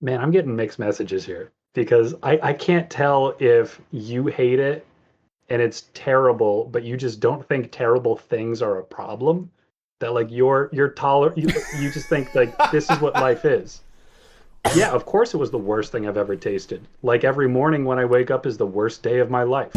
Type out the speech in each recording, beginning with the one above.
Man, I'm getting mixed messages here because I can't tell if you hate it and it's terrible, but you just don't think terrible things are a problem. That like you just think like this is what life is. Yeah, of course it was the worst thing I've ever tasted. Like every morning when I wake up is the worst day of my life.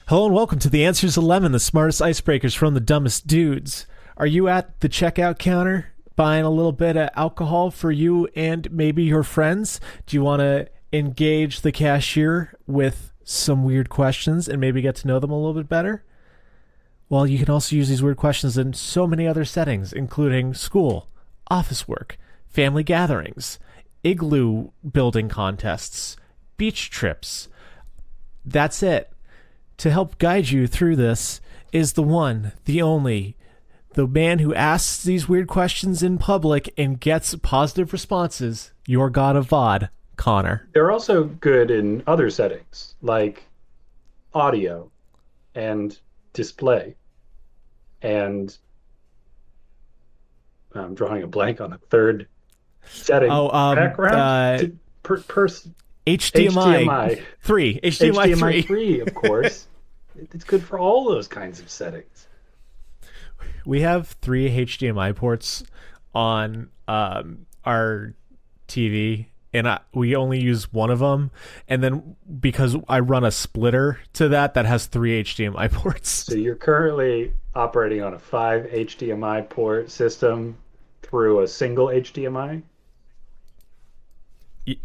Hello and welcome to the Answers of Lemon, the smartest icebreakers from the dumbest dudes. Are you at the checkout counter buying a little bit of alcohol for you and maybe your friends? Do you want to engage the cashier with some weird questions and maybe get to know them a little bit better? Well, you can also use these weird questions in so many other settings, including school, office work, family gatherings, igloo building contests, beach trips. That's it. To help guide you through this is the one, the only, the man who asks these weird questions in public and gets positive responses, your god of VOD, Connor. They're also good in other settings, like audio and display. And I'm drawing a blank on the third setting. Background? HDMI 3. HDMI 3, of course. It's good for all those kinds of settings. We have 3 HDMI ports on our TV, and we only use one of them. And then because I run a splitter to that has 3 HDMI ports. So you're currently operating on a 5 HDMI port system through a single HDMI?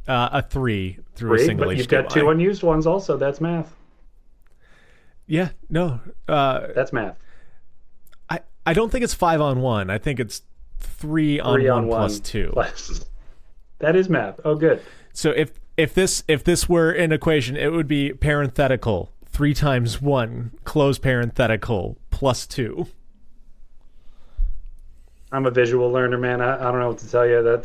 A 3 through a single but HDMI. You've got 2 unused ones also. That's math. Yeah, no. That's math. I don't think it's 5 on 1. I think it's 3 on 1 plus 2. That is math. Oh, good. So if this were an equation, it would be parenthetical 3 times 1 close parenthetical plus 2. I'm a visual learner, man. I don't know what to tell you.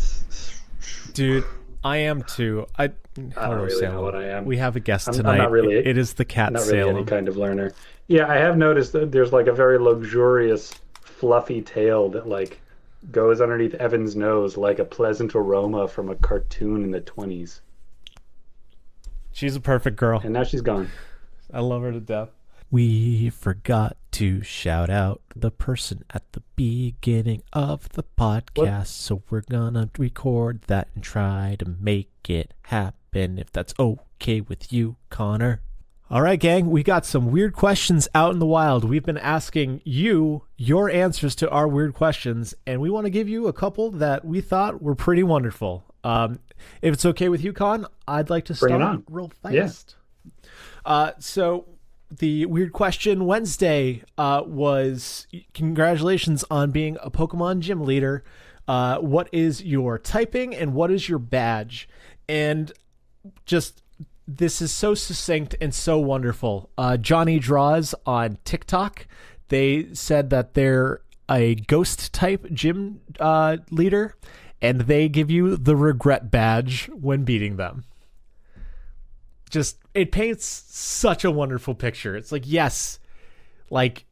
Dude, I am too. I don't really know what I am. We have a guest tonight. I'm not really. It is the cat not Salem. Really any kind of learner. Yeah, I have noticed that there's like a very luxurious, fluffy tail that like goes underneath Evan's nose like a pleasant aroma from a cartoon in the 20s. She's a perfect girl. And now she's gone. I love her to death. We forgot to shout out the person at the beginning of the podcast, so we're gonna record that and try to make it happen, if that's okay with you, Connor. All right, gang, we got some weird questions out in the wild. We've been asking you your answers to our weird questions, and we want to give you a couple that we thought were pretty wonderful. If it's okay with you, Con, I'd like to start real fast. Yeah. So the Weird Question Wednesday was congratulations on being a Pokemon gym leader. What is your typing and what is your badge? And just, this is so succinct and so wonderful. Johnny Draws on TikTok, they said that they're a ghost type gym leader, and they give you the regret badge when beating them. Just, it paints such a wonderful picture. It's like, yes, like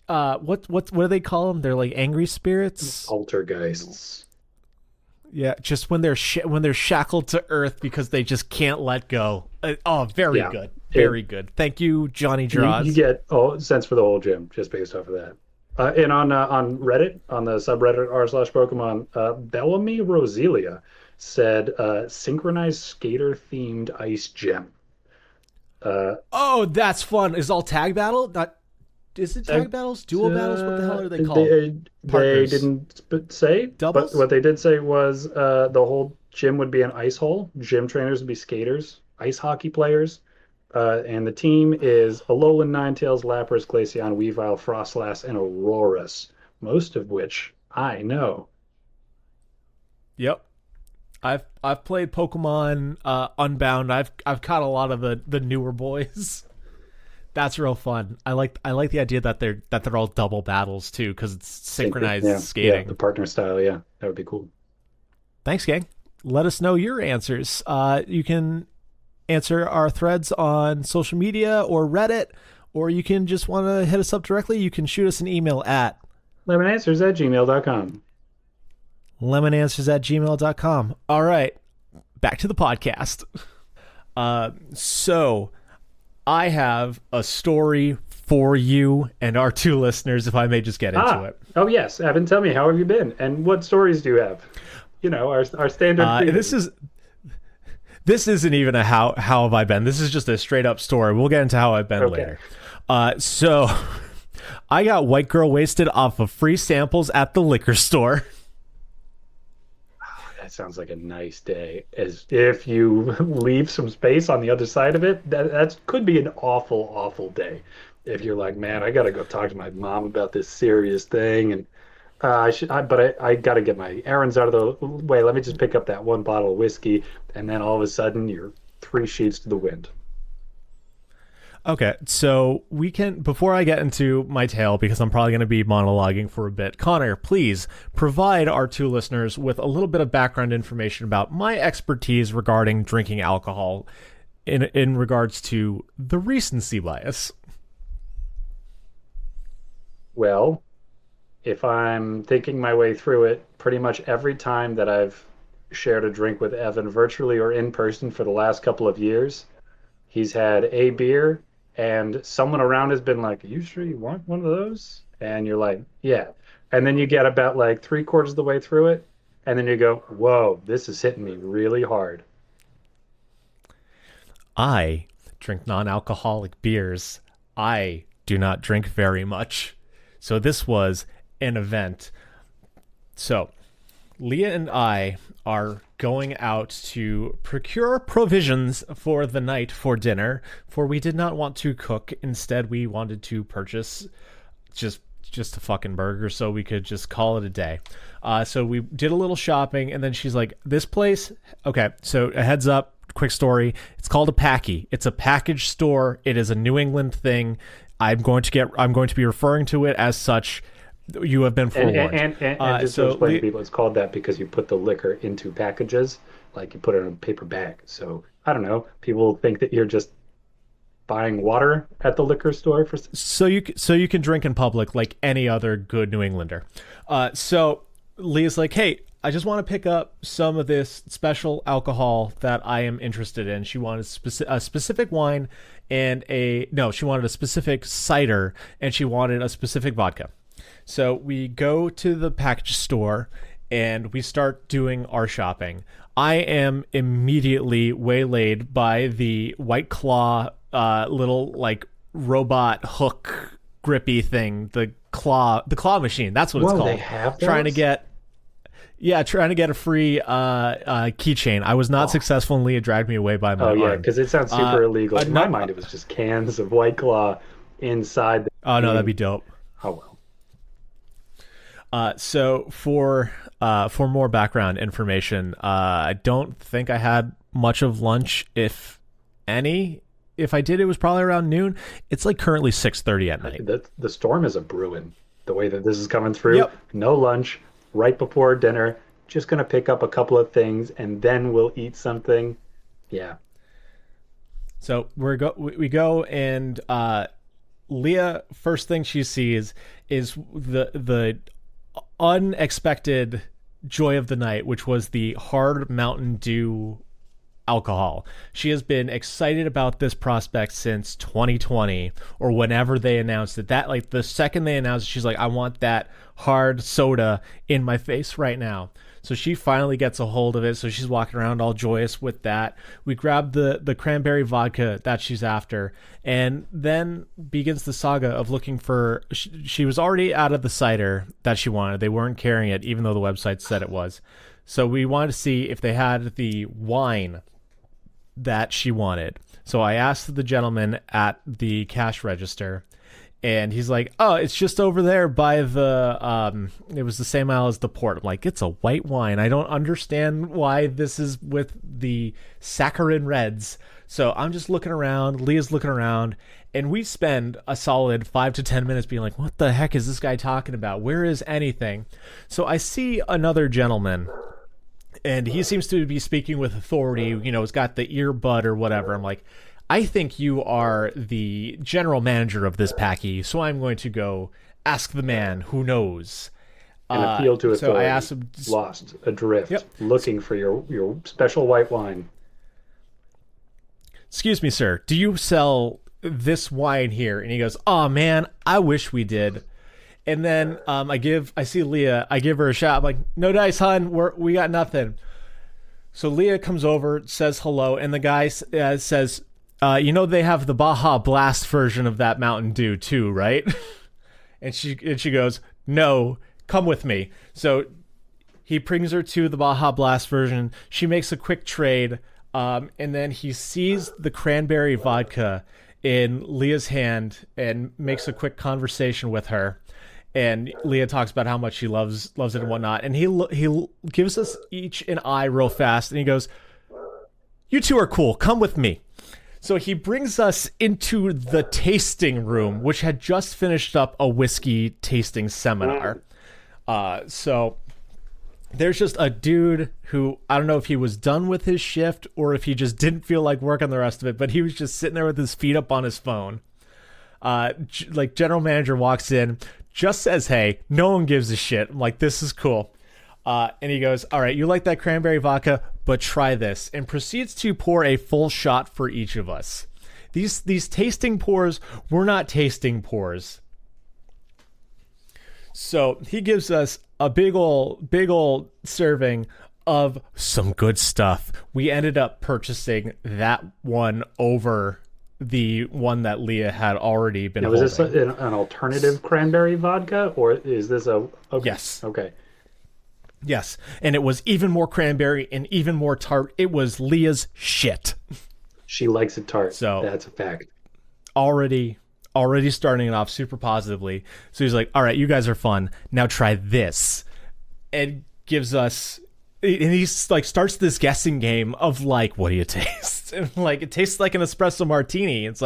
what do they call them? They're like angry spirits, poltergeists. Yeah, just when they're shackled to earth because they just can't let go. Very good. Thank you, Johnny Draws. You get sense for the whole gym just based off of that. And on Reddit, on the subreddit r/Pokemon, Bellamy Roselia said synchronized skater themed ice gym. That's fun. Is all tag battle? Is it tag battles? Duo battles? What the hell are they called? They didn't say. Doubles? But what they did say was the whole gym would be an ice hole. Gym trainers would be skaters, ice hockey players. And the team is Alolan, Ninetales, Lapras, Glaceon, Weavile, Frostlass, and Aurorus. Most of which I know. Yep. I've played Pokemon Unbound. I've caught a lot of the newer boys. That's real fun. I like the idea that they're all double battles too, because it's synchronized Yeah, skating. the partner style. Yeah, that would be cool. Thanks, gang. Let us know your answers. You can answer our threads on social media or Reddit, or you can just want to hit us up directly. You can shoot us an email at lemonanswers@gmail.com. lemonanswers@gmail.com. All right, back to the podcast. So I have a story for you and our two listeners, if I may just get into it. Oh, yes. Evan, tell me, how have you been? And what stories do you have? Our standard. This isn't even a how have I been. This is just a straight up story. We'll get into how I've been later. So I got white girl wasted off of free samples at the liquor store. That sounds like a nice day. As if you leave some space on the other side of it, that could be an awful, awful day. If you're like, man, I got to go talk to my mom about this serious thing, and I got to get my errands out of the way. Let me just pick up that one bottle of whiskey, and then all of a sudden, you're 3 sheets to the wind. Okay, so we can, before I get into my tale, because I'm probably going to be monologuing for a bit, Connor, please provide our two listeners with a little bit of background information about my expertise regarding drinking alcohol in regards to the recency bias. Well, if I'm thinking my way through it, pretty much every time that I've shared a drink with Evan virtually or in person for the last couple of years, he's had a beer and someone around has been like, "Are you sure you want one of those?" And you're like, "Yeah." And then you get about like 3/4 of the way through it, and then you go, "Whoa, this is hitting me really hard." I drink non-alcoholic beers. I do not drink very much. So this was an event. So Leah and I are going out to procure provisions for the night for dinner, for we did not want to cook. Instead, we wanted to purchase just a fucking burger so we could just call it a day. So we did a little shopping, and then she's like, this place, okay, so a heads up, quick story, it's called a Packy. It's a package store. It is a New England thing. I'm going to be referring to it as such. You have been forewarned. And just to explain to people, it's called that because you put the liquor into packages, like you put it in a paper bag. So I don't know. People think that you're just buying water at the liquor store for. So you can drink in public like any other good New Englander. So Leah's like, hey, I just want to pick up some of this special alcohol that I am interested in. She wanted a specific wine and she wanted a specific cider, and she wanted a specific vodka. So we go to the package store and we start doing our shopping. I am immediately waylaid by the White Claw little like robot hook grippy thing, the claw machine. That's what it's called. They have those? Trying to get a free keychain. I was not successful, and Leah dragged me away by my arm. Oh yeah, because it sounds super illegal. In my mind, it was just cans of White Claw inside. Oh no, that'd be dope. Oh well. So for more background information, I don't think I had much of lunch, if any. If I did, it was probably around noon. It's like currently 6:30 at night. The storm is a brewing. The way that this is coming through, Yep. No lunch, right before dinner. Just gonna pick up a couple of things, and then we'll eat something. Yeah. So we go and Leah, first thing she sees is the unexpected joy of the night, which was the hard Mountain Dew alcohol. She has been excited about this prospect since 2020 or whenever they announced it. That, like, the second they announced it, she's like, I want that hard soda in my face right now. So she finally gets a hold of it. So she's walking around all joyous with that. We grab the cranberry vodka that she's after, and then begins the saga of looking for. She was already out of the cider that she wanted. They weren't carrying it, even though the website said it was. So we wanted to see if they had the wine that she wanted. So I asked the gentleman at the cash register, and he's like, oh, it's just over there by the, it was the same aisle as the port. I'm like, it's a white wine. I don't understand why this is with the saccharin reds. So I'm just looking around. Leah's looking around. And we spend a solid 5 to 10 minutes being like, what the heck is this guy talking about? Where is anything? So I see another gentleman, and he seems to be speaking with authority. He's got the earbud or whatever. I'm like, I think you are the general manager of this packy, so I'm going to go ask the man who knows. And appeal to authority. So I asked him, lost, adrift, looking for your special white wine. Excuse me, sir, do you sell this wine here? And he goes, oh man, I wish we did. And then I see Leah, I give her a shot. I'm like, no dice, hon, we got nothing. So Leah comes over, says hello, and the guy says, they have the Baja Blast version of that Mountain Dew too, right? and she goes, no, come with me. So he brings her to the Baja Blast version. She makes a quick trade, and then he sees the cranberry vodka in Leah's hand and makes a quick conversation with her. And Leah talks about how much she loves it and whatnot. And he gives us each an eye real fast, and he goes, you two are cool. Come with me. So he brings us into the tasting room, which had just finished up a whiskey tasting seminar. So there's just a dude who, I don't know if he was done with his shift or if he just didn't feel like working the rest of it, but he was just sitting there with his feet up on his phone. General manager walks in, just says, hey, no one gives a shit. I'm like, this is cool. And he goes, all right, you like that cranberry vodka, but try this, and proceeds to pour a full shot for each of us. These tasting pours were not tasting pours. So he gives us a big old serving of some good stuff. We ended up purchasing that one over the one that Leah had already been holding. Was this an alternative cranberry vodka, or is this a... Okay. Yes. Okay. Yes, and it was even more cranberry and even more tart. It was Leah's shit. She likes it tart. So that's a fact. Already starting it off super positively. So he's like, all right, you guys are fun. Now try this. And gives us... And he starts this guessing game of what do you taste? And it tastes like an espresso martini. It's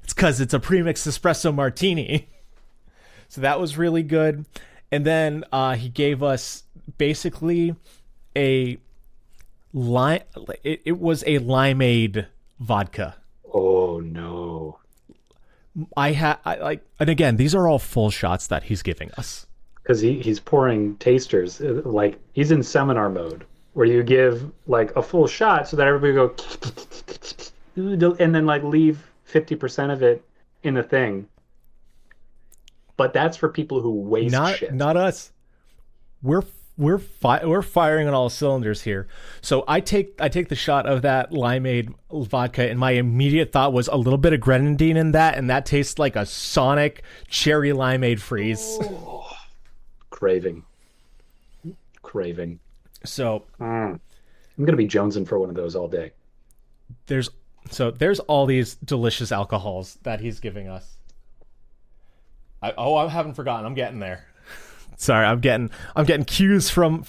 because it's a premixed espresso martini. So that was really good. And then he gave us basically it was a limeade vodka. Oh no. And again, these are all full shots that he's giving us. Because he's pouring tasters, he's in seminar mode, where you give a full shot so that everybody go and then leave 50% of it in the thing. But that's for people who waste shit. Not us. We're firing on all cylinders here. So I take the shot of that limeade vodka, and my immediate thought was a little bit of grenadine in that, and that tastes like a Sonic cherry limeade freeze. Oh. Craving. So I'm gonna be jonesing for one of those all day. There's all these delicious alcohols that he's giving us. I haven't forgotten. I'm getting there. Sorry, I'm getting cues from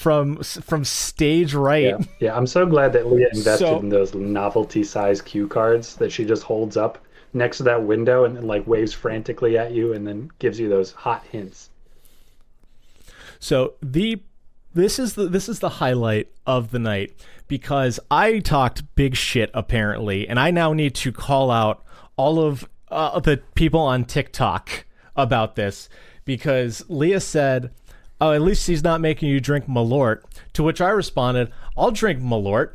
stage right. Yeah. I'm so glad that Leah invested in those novelty size cue cards that she just holds up next to that window and then waves frantically at you and then gives you those hot hints. So this is the highlight of the night, because I talked big shit apparently, and I now need to call out all of the people on TikTok about this, because Leah said, oh, at least he's not making you drink malort, to which I responded, I'll drink malort.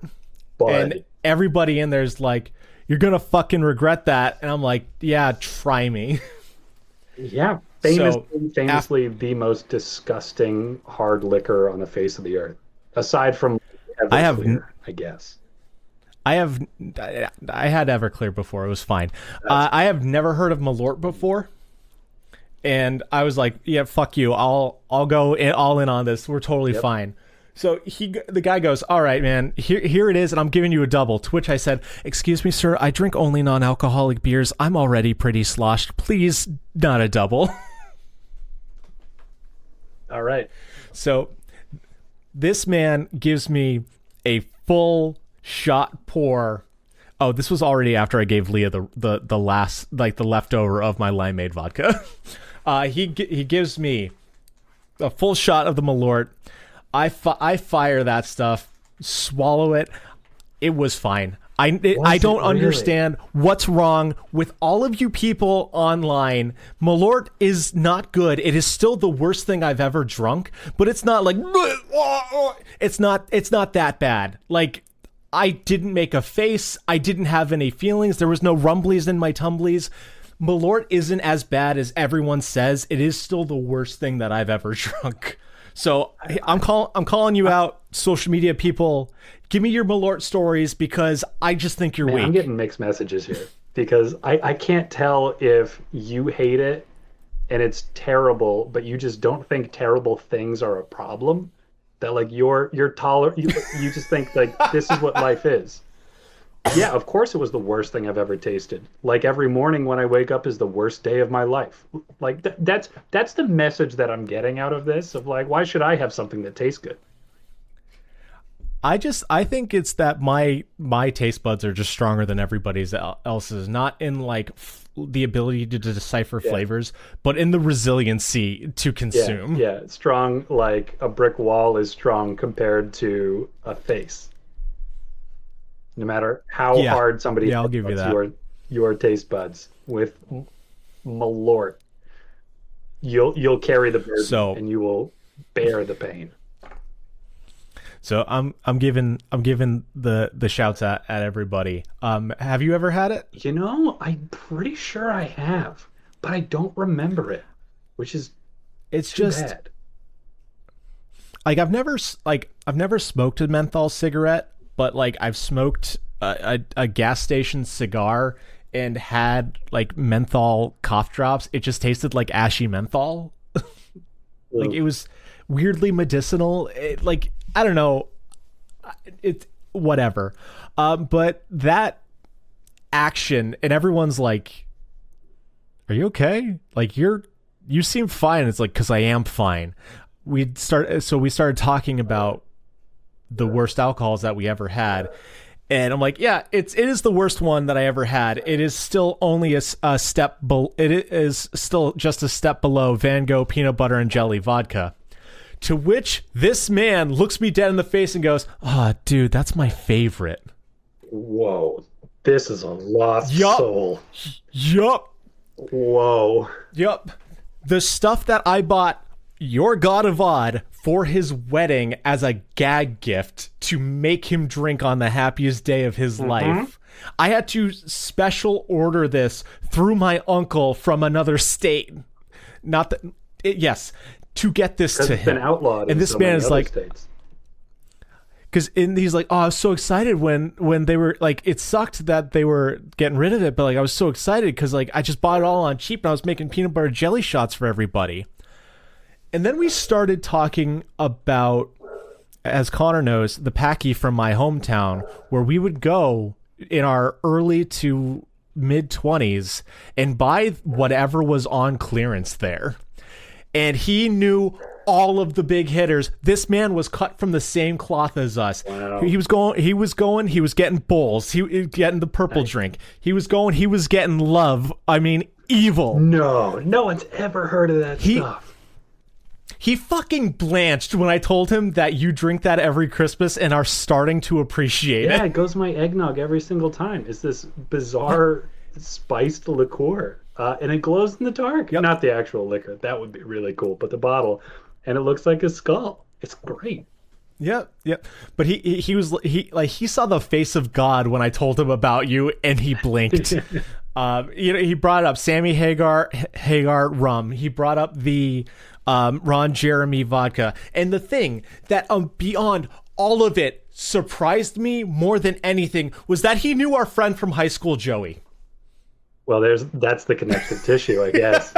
And everybody in there's like, you're gonna fucking regret that. And I'm like, yeah, try me. Yeah, famously the most disgusting hard liquor on the face of the earth, aside from Everclear, I guess. I had Everclear before. It was fine. I have never heard of malort before. And I was like, yeah, fuck you. I'll go all in on this. We're totally fine. So the guy goes, all right, man, here it is, and I'm giving you a double. To which I said, excuse me, sir, I drink only non-alcoholic beers. I'm already pretty sloshed. Please, not a double. All right. So this man gives me a full shot pour Oh, this was already after I gave Leah the last, like, the leftover of my limeade vodka. He gives me a full shot of the malort. I fire that stuff, swallow it. It was fine. I don't understand what's wrong with all of you people online. Malort is not good. It is still the worst thing I've ever drunk, but it's not like it's not that bad. Like, I didn't make a face. I didn't have any feelings. There was no rumblies in my tumblies. Malort isn't as bad as everyone says. It is still the worst thing that I've ever drunk. So I'm calling you out, social media people. Give me your Malort stories, because I just think you're weak. I'm getting mixed messages here, because I can't tell if you hate it and it's terrible, but you just don't think terrible things are a problem. That like you're tolerant. You just think like this is what life is. Yeah, of course it was the worst thing I've ever tasted. Like every morning when I wake up is the worst day of my life. Like that's the message that I'm getting out of this, of like, why should I have something that tastes good? I think it's that my taste buds are just stronger than everybody else's, not in like the ability to decipher flavors, but in the resiliency to consume. Yeah, strong, like a brick wall is strong compared to a face. No matter how hard somebody I'll give you that. Your taste buds with malort, you'll carry the burden, and you will bear the pain. So I'm giving the shouts at everybody. Have you ever had it? You know, I'm pretty sure I have, but I don't remember it, which is too bad. Like I've never smoked a menthol cigarette, but like I've smoked a gas station cigar and had like menthol cough drops. It just tasted like ashy menthol. Like it was weirdly medicinal. Like, I don't know. It's whatever. But that action, and everyone's like, "Are you okay? Like you seem fine." It's like, "'Cause I am fine." We started talking about the worst alcohols that we ever had. And I'm like, yeah, it is the worst one that I ever had. It is still only a step it is still just a step below Van Gogh peanut butter and jelly vodka. To which this man looks me dead in the face and goes, "Oh, dude, that's my favorite." Whoa. This is a lost soul. Yup. Whoa. Yup. The stuff that I bought your God of Odd for his wedding as a gag gift to make him drink on the happiest day of his life. I had to special order this through my uncle from another state. To get this to him. It's been outlawed. And this man is like, because he's like, "Oh, I was so excited when they were like, it sucked that they were getting rid of it, but like I was so excited because like I just bought it all on cheap and I was making peanut butter jelly shots for everybody." And then we started talking about, as Connor knows, the Packy from my hometown, where we would go in our early to mid 20s and buy whatever was on clearance there. And he knew all of the big hitters. This man was cut from the same cloth as us. Wow. He was getting bowls. He was getting the purple drink. He was getting love. I mean, evil. No one's ever heard of that stuff. He fucking blanched when I told him that you drink that every Christmas and are starting to appreciate it. Yeah, it goes to my eggnog every single time. It's this bizarre spiced liqueur. And it glows in the dark. Yep. Not the actual liquor. That would be really cool. But the bottle. And it looks like a skull. It's great. Yep. But he saw the face of God when I told him about you, and he blinked. He brought up Sammy Hagar rum. He brought up the Ron Jeremy vodka. And the thing that beyond all of it surprised me more than anything was that he knew our friend from high school, Joey. Well, that's the connective tissue, I guess.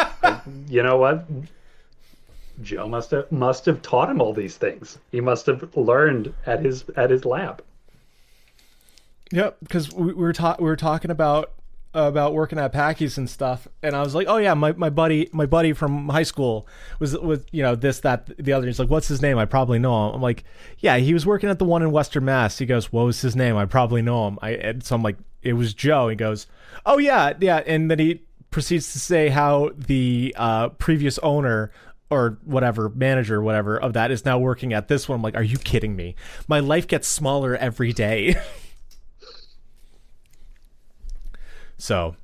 You know what? Joe must have taught him all these things. He must have learned at his lab. Yep, because we were talking about about working at Packies and stuff, and I was like, "Oh yeah, my buddy from high school was this that the other." He's like, "What's his name? I probably know him." I'm like, "Yeah, he was working at the one in Western Mass." He goes, "What was his name? I probably know him." So I'm like, "It was Joe." He goes, "Oh yeah, yeah," and then he proceeds to say how the previous owner or whatever manager whatever of that is now working at this one. I'm like, "Are you kidding me? My life gets smaller every day." So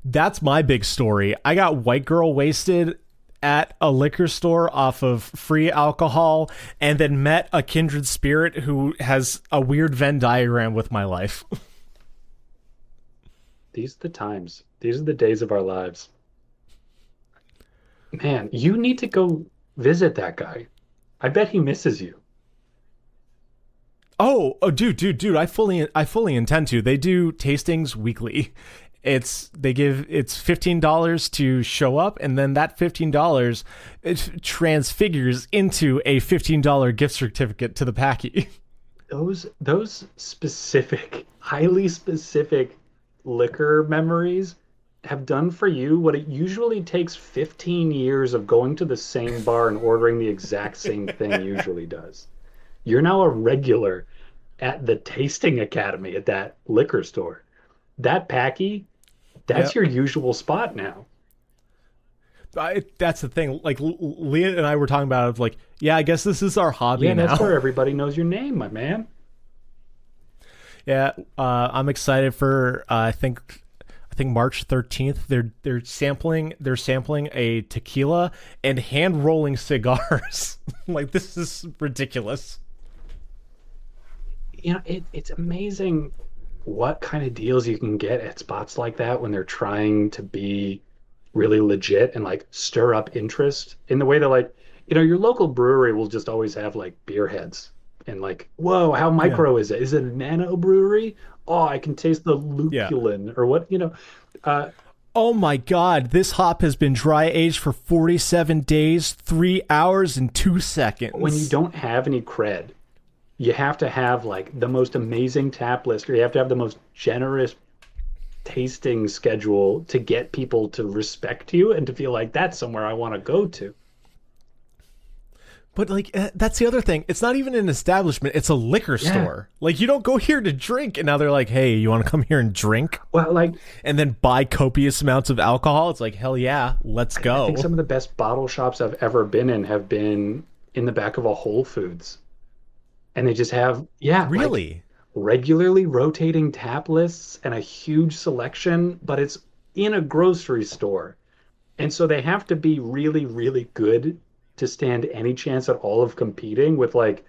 that's my big story. I got white girl wasted at a liquor store off of free alcohol and then met a kindred spirit who has a weird Venn diagram with my life. These are the times. These are the days of our lives. Man, you need to go visit that guy. I bet he misses you. Dude, I fully intend to. They do tastings weekly. It's $15 to show up, and then that $15 it transfigures into a $15 gift certificate to the Packy. Those specific, highly specific liquor memories have done for you what it usually takes 15 years of going to the same bar and ordering the exact same thing usually does. You're now a regular at the tasting academy at that liquor store. That Packy, that's Yep. your usual spot now. That's the thing. Like Leah and I were talking about it, like, yeah, I guess this is our hobby Yeah, now. that's where everybody knows your name, my man. Yeah, I'm excited for I think March 13th. They're sampling a tequila and hand rolling cigars. Like, this is ridiculous. It's amazing what kind of deals you can get at spots like that when they're trying to be really legit and like stir up interest in the way that like, your local brewery will just always have like beer heads and like, whoa, how Yeah, micro is it? Is it a nano brewery? Oh, I can taste the yeah. lupulin or what. Uh, Oh my God! This hop has been dry aged for 47 days, 3 hours, and two when you seconds. don't have any cred, you have to have like the most amazing tap list, or you have to have the most generous tasting schedule to get people to respect you and to feel like that's somewhere I want to go to. But like that's the other thing. It's not even an establishment. It's a liquor Yeah. store. Like, you don't go here to drink, and now they're like, "Hey, you want to come here and drink?" Well, like And then buy copious amounts of alcohol. It's like, hell yeah, let's I think go. some of the best bottle shops I've ever been in have been in the back of a Whole Foods. And they just have, yeah, like Really? regularly rotating tap lists and a huge selection, but it's in a grocery store. And so they have to be really, really good to stand any chance at all of competing with like,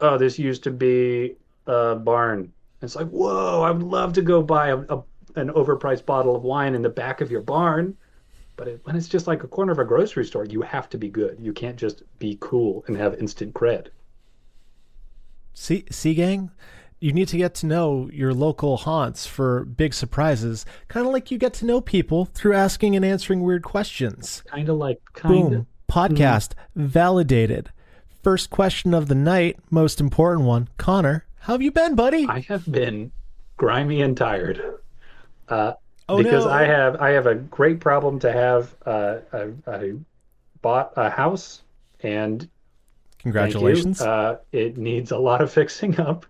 oh, this used to be a barn. It's like, whoa, I would love to go buy an overpriced bottle of wine in the back of your barn. But when it's just like a corner of a grocery store, you have to be good. You can't just be cool and have instant cred. See, gang, you need to get to know your local haunts for big surprises, kind of like you get to know people through asking and answering weird questions. Kind of. Boom, podcast validated. First question of the night, most important one. Connor, how have you been, buddy? I have been grimy and tired uh, Oh because I no. have I have a great problem to have. I bought a house, and thank you. Congratulations. It needs a lot of fixing up,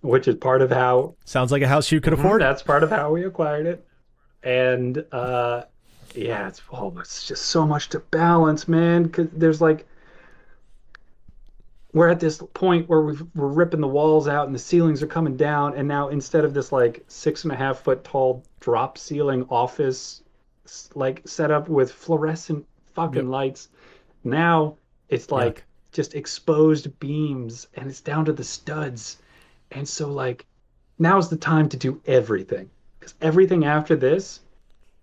which is part of how. Sounds like a house you could afford. That's part of how we acquired it. And yeah, it's just so much to balance, man. Because there's like we're at this point where we're ripping the walls out and the ceilings are coming down, and now instead of this like 6.5 foot tall drop ceiling office like setup with fluorescent fucking Yep. lights, now it's Yuck. like just exposed beams and it's down to the studs. And so like now's the time to do everything because everything after this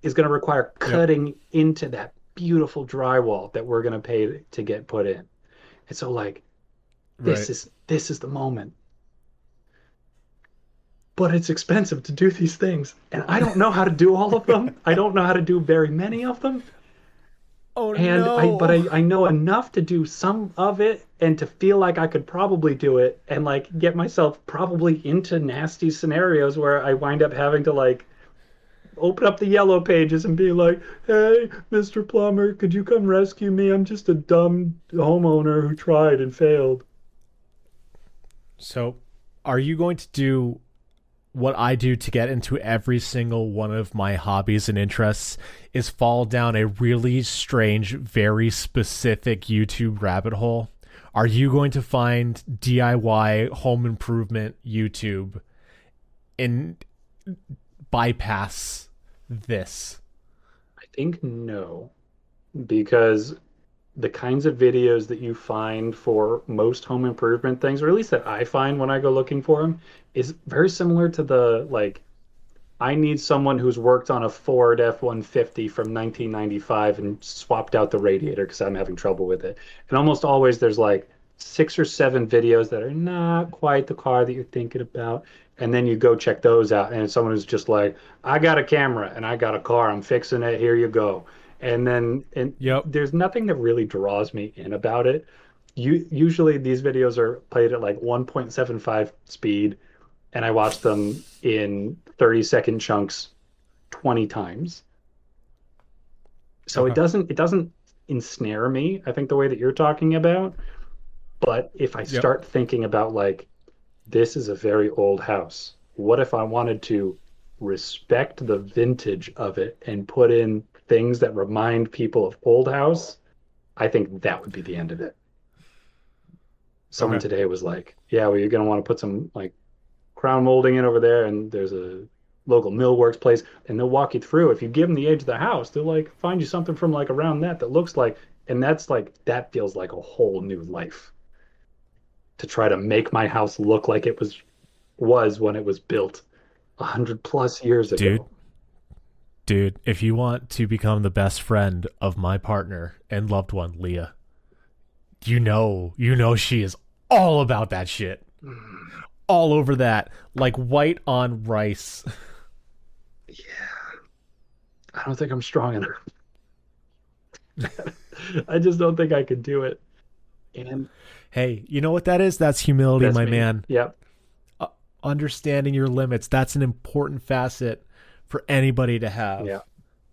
is going to require Yep. cutting into that beautiful drywall that we're going to pay to get put in. And so like Right. this is the moment. But it's expensive to do these things, and I don't know how to do all of them. I don't know how to do very many of them. Oh And I but no. I know enough to do some of it and to feel like I could probably do it and like get myself probably into nasty scenarios where I wind up having to like open up the yellow pages and be like, "Hey, Mr. Plumber, could you come rescue me? I'm just a dumb homeowner who tried and failed." So, are you going to do what I do to get into every single one of my hobbies and interests is fall down a really strange, very specific YouTube rabbit hole? Are you going to find DIY home improvement YouTube and bypass this? I think no, because the kinds of videos that you find for most home improvement things, or at least that I find when I go looking for them, is very similar to the like I need someone who's worked on a Ford F-150 from 1995 and swapped out the radiator because I'm having trouble with it. And almost always there's like 6 or 7 videos that are not quite the car that you're thinking about. And then you go check those out, and it's someone who's just like, I got a camera and I got a car, I'm fixing it, here you go. And Yep. there's nothing that really draws me in about it. Usually these videos are played at like 1.75 speed, and I watch them in 30-second chunks 20 times. So Okay. it doesn't ensnare me, I think the way that you're talking about. But if I Yep. start thinking about like this is a very old house, what if I wanted to respect the vintage of it and put in things that remind people of old house? I think that would be the end of it. Someone Okay. today was like, "Yeah, well, you're gonna want to put some like crown molding in over there, and there's a local millworks place, and they'll walk you through. If you give them the age of the house, they'll like find you something from like around that looks like, and that's like that feels like a whole new life to try to make my house look like it was when it was built 100 plus years Dude, ago." dude, if you want to become the best friend of my partner and loved one, Leah, you know she is all about that shit. Mm, All over that, like white on rice. yeah, I don't think I'm strong enough. I just don't think I could do it. And Hey, you know what that is? That's humility, that's my me. man. Yep. Understanding your limits. That's an important facet for anybody to have. Yeah.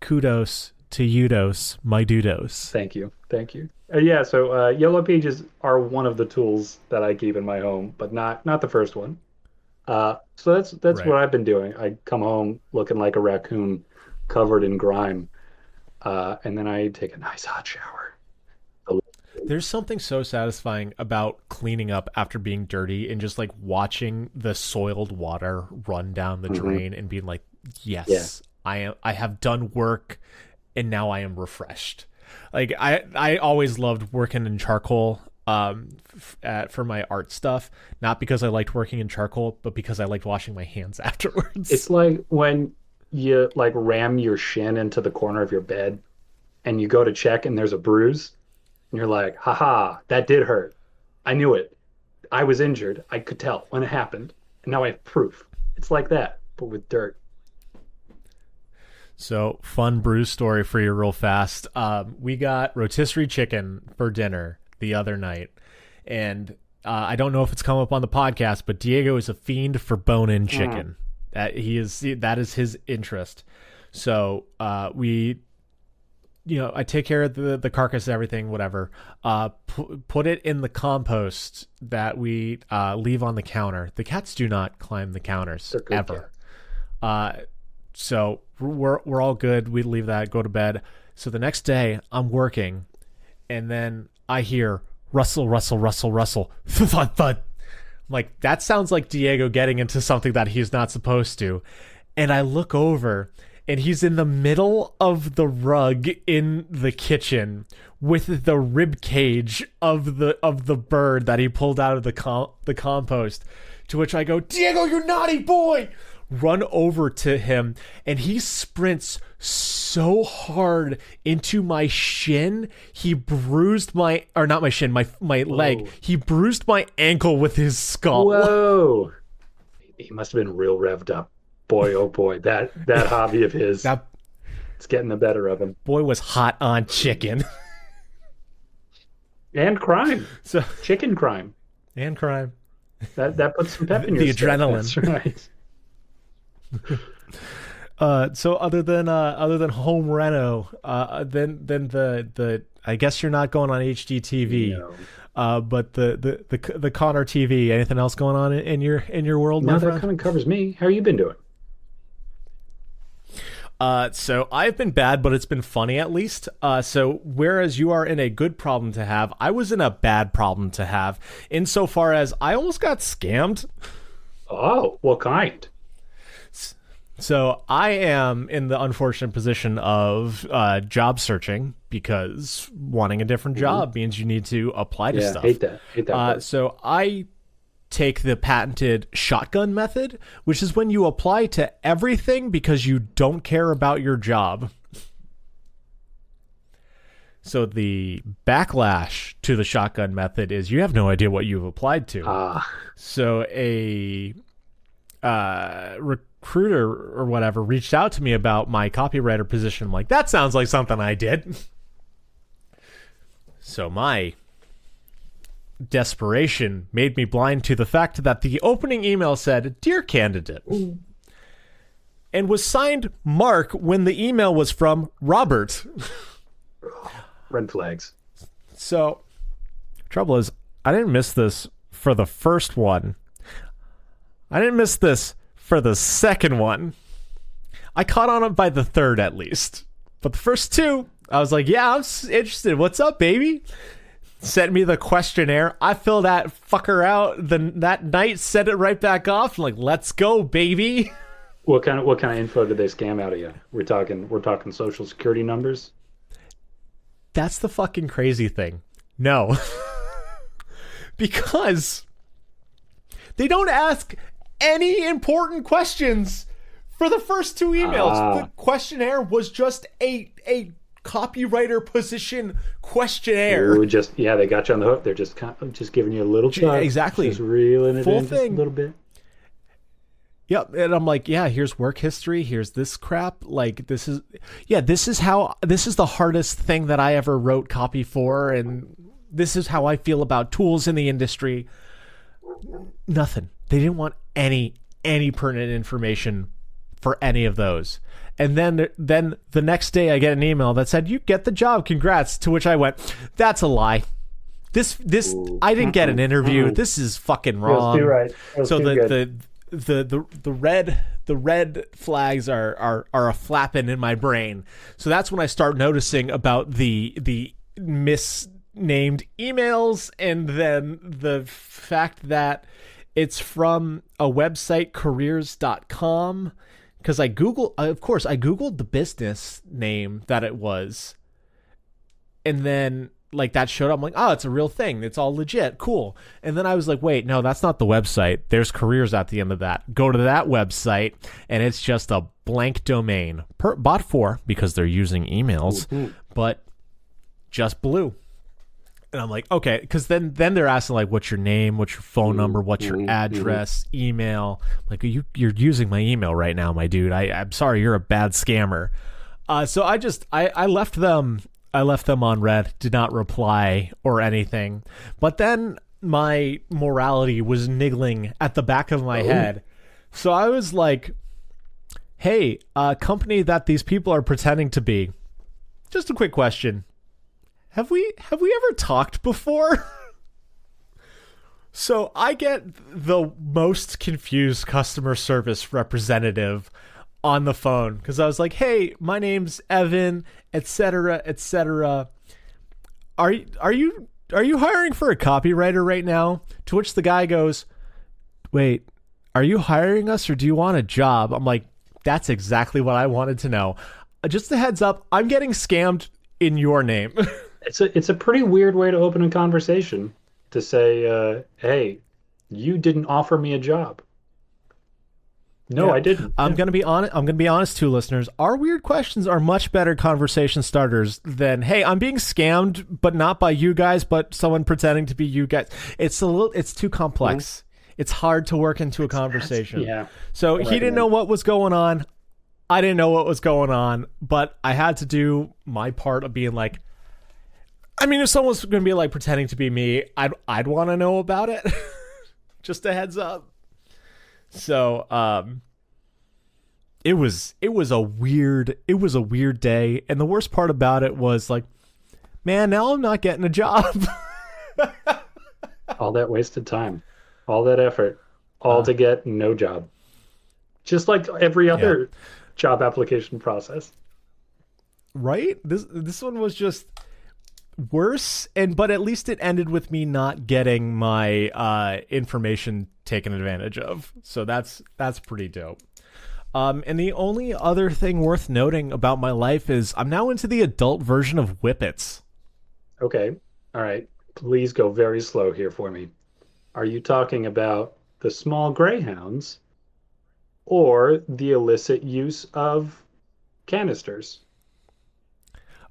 Kudos to Udos, my dudos. Thank you. Thank you. Yeah, so yellow pages are one of the tools that I keep in my home, but not the first one. So that's Right. what I've been doing. I come home looking like a raccoon covered in grime, and then I take a nice hot shower. There's something so satisfying about cleaning up after being dirty and just like watching the soiled water run down the Hmm. drain and being like, Yeah. yes, I have done work and now I am refreshed. Like I always loved working in charcoal for my art stuff, not because I liked working in charcoal, but because I liked washing my hands It's afterwards. like when you like ram your shin into the corner of your bed and you go to check and there's a bruise and you're like, haha, that did hurt. I knew it. I was injured. I could tell when it happened. And now I have proof. It's like that, but with dirt. So, fun brew story for you real fast. We got rotisserie chicken for dinner the other night. And I don't know if it's come up on the podcast, but Diego is a fiend for bone-in Mm. chicken. That is his interest. So we, I take care of the carcass, everything, whatever. Put it in the compost that we leave on the counter. The cats do not climb the counters They're good ever. cats. Uh, so we're all good. We leave that, go to bed. So the next day, I'm working, and then I hear rustle, rustle, rustle, rustle, thud, thud. I'm like, that sounds like Diego getting into something that he's not supposed to. And I look over, and he's in the middle of the rug in the kitchen with the rib cage of the bird that he pulled out of the compost. To which I go, Diego, you naughty boy! Run over to him, and he sprints so hard into my shin, he bruised my, or not my shin, my leg. Whoa. He bruised my ankle with his skull. Whoa. He must have been real revved up. Boy, oh boy, that hobby of his, That it's getting the better of him. boy was hot on chicken. And crime, So chicken crime. and crime. That puts some pep in your The step. adrenaline. That's right. So other than home reno, then the I guess you're not going on HGTV. No. But the Connor TV. Anything else going on in your world, No, my that friend? kind of covers me. How you been doing? So I've been bad, but it's been funny at least. So whereas you are in a good problem to have, I was in a bad problem to have, insofar as I almost got scammed. Oh, what kind? So I am in the unfortunate position of job searching because wanting a different job means you need to apply to stuff. Hate that. Hate that. part. So I take the patented shotgun method, which is when you apply to everything because you don't care about your job. So the backlash to the shotgun method is you have no idea what you've applied to. So a recruiter or whatever reached out to me about my copywriter position. I'm like, that sounds like something I did. So my desperation made me blind to the fact that the opening email said, "Dear candidate," and was signed Mark when the email was from Robert. Red flags. So, trouble is, I didn't miss this for the first one. I didn't miss this for the second one. I caught on it by the third at least. But the first two, I was like, yeah, I'm interested. What's up, baby? Sent me the questionnaire. I filled that fucker out that night, sent it right back off. I'm like, let's go, baby. What kind of info did they scam out of you? We're talking social security numbers. That's the fucking crazy thing. No. Because they don't ask any important questions for the first two emails. The questionnaire was just a copywriter position questionnaire. Ooh, they got you on the hook. They're just giving you a little tug. Exactly. Just reeling it Full in thing. just a little bit. Yep, and I'm like, yeah, here's work history, here's this crap. Like this is the hardest thing that I ever wrote copy for, and this is how I feel about tools in the industry. Nothing. They didn't want any pertinent information for any of those. And then the next day I get an email that said, "You get the job, congrats." To which I went, "That's a lie. This I didn't get an interview. This is fucking wrong." So the red flags are a flapping in my brain. So that's when I start noticing about the misnamed emails, and then the fact that it's from a website, careers.com. Because I googled the business name that it was, and then like that showed up. I'm like, oh, it's a real thing. It's all legit. Cool. And then I was like, wait, no, that's not the website. There's careers at the end of that. Go to that website, and it's just a blank domain. Bought for because they're using emails, but just blue. And I'm like, okay, because then they're asking like, what's your name, what's your phone number, what's your address, email. Like, you're using my email right now, my dude. I'm sorry, you're a bad scammer. So I left them. I left them on red, did not reply or anything. But then my morality was niggling at the back of my head. So I was like, hey, company that these people are pretending to be, just a quick question. Have we ever talked before? So I get the most confused customer service representative on the phone because I was like, "Hey, my name's Evan, etc., etc. Are you hiring for a copywriter right now?" To which the guy goes, "Wait, are you hiring us or do you want a job?" I'm like, "That's exactly what I wanted to know." Just a heads up, I'm getting scammed in your name. It's a pretty weird way to open a conversation, to say, "Hey, you didn't offer me a job." No, I didn't. I'm gonna be honest too, listeners. Our weird questions are much better conversation starters than, "Hey, I'm being scammed, but not by you guys, but someone pretending to be you guys." It's too complex. It's hard to work into a conversation. Yeah. So he didn't know what was going on. I didn't know what was going on, but I had to do my part of being like, I mean, if someone's going to be like pretending to be me, I'd want to know about it. Just a heads up. So, it was a weird day, and the worst part about it was like, man, now I'm not getting a job. All that wasted time, all that effort, all to get no job. Just like every other job application process. Right? This one was just worse, but at least it ended with me not getting my information taken advantage of. So that's pretty dope. And the only other thing worth noting about my life is I'm now into the adult version of Whippets. Okay. All right. Please go very slow here for me. Are you talking about the small greyhounds or the illicit use of canisters?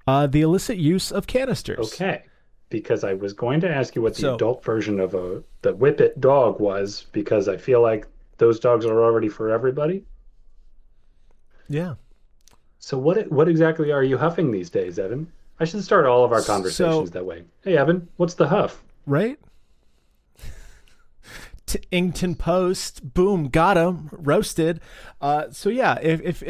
The illicit use of canisters. Okay. Because I was going to ask you what the adult version of the Whippet dog was, because I feel like those dogs are already for everybody. Yeah. So what exactly are you huffing these days, Evan? I should start all of our conversations that way. Hey, Evan, what's the huff? Right? Ington Post, boom, got him, roasted. So yeah, if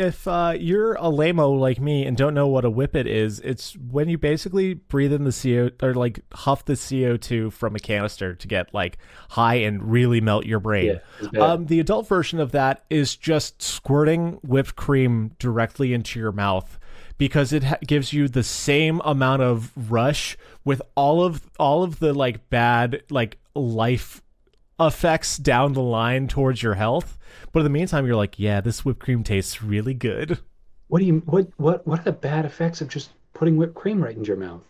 you're a lamo like me and don't know what a whippet is, it's when you basically breathe in the CO or like huff the CO2 from a canister to get like high and really melt your brain. Yeah, the adult version of that is just squirting whipped cream directly into your mouth, because it gives you the same amount of rush with all of the like bad like life effects down the line towards your health, but in the meantime you're like, yeah, this whipped cream tastes really good. What are the bad effects of just putting whipped cream right into your mouth?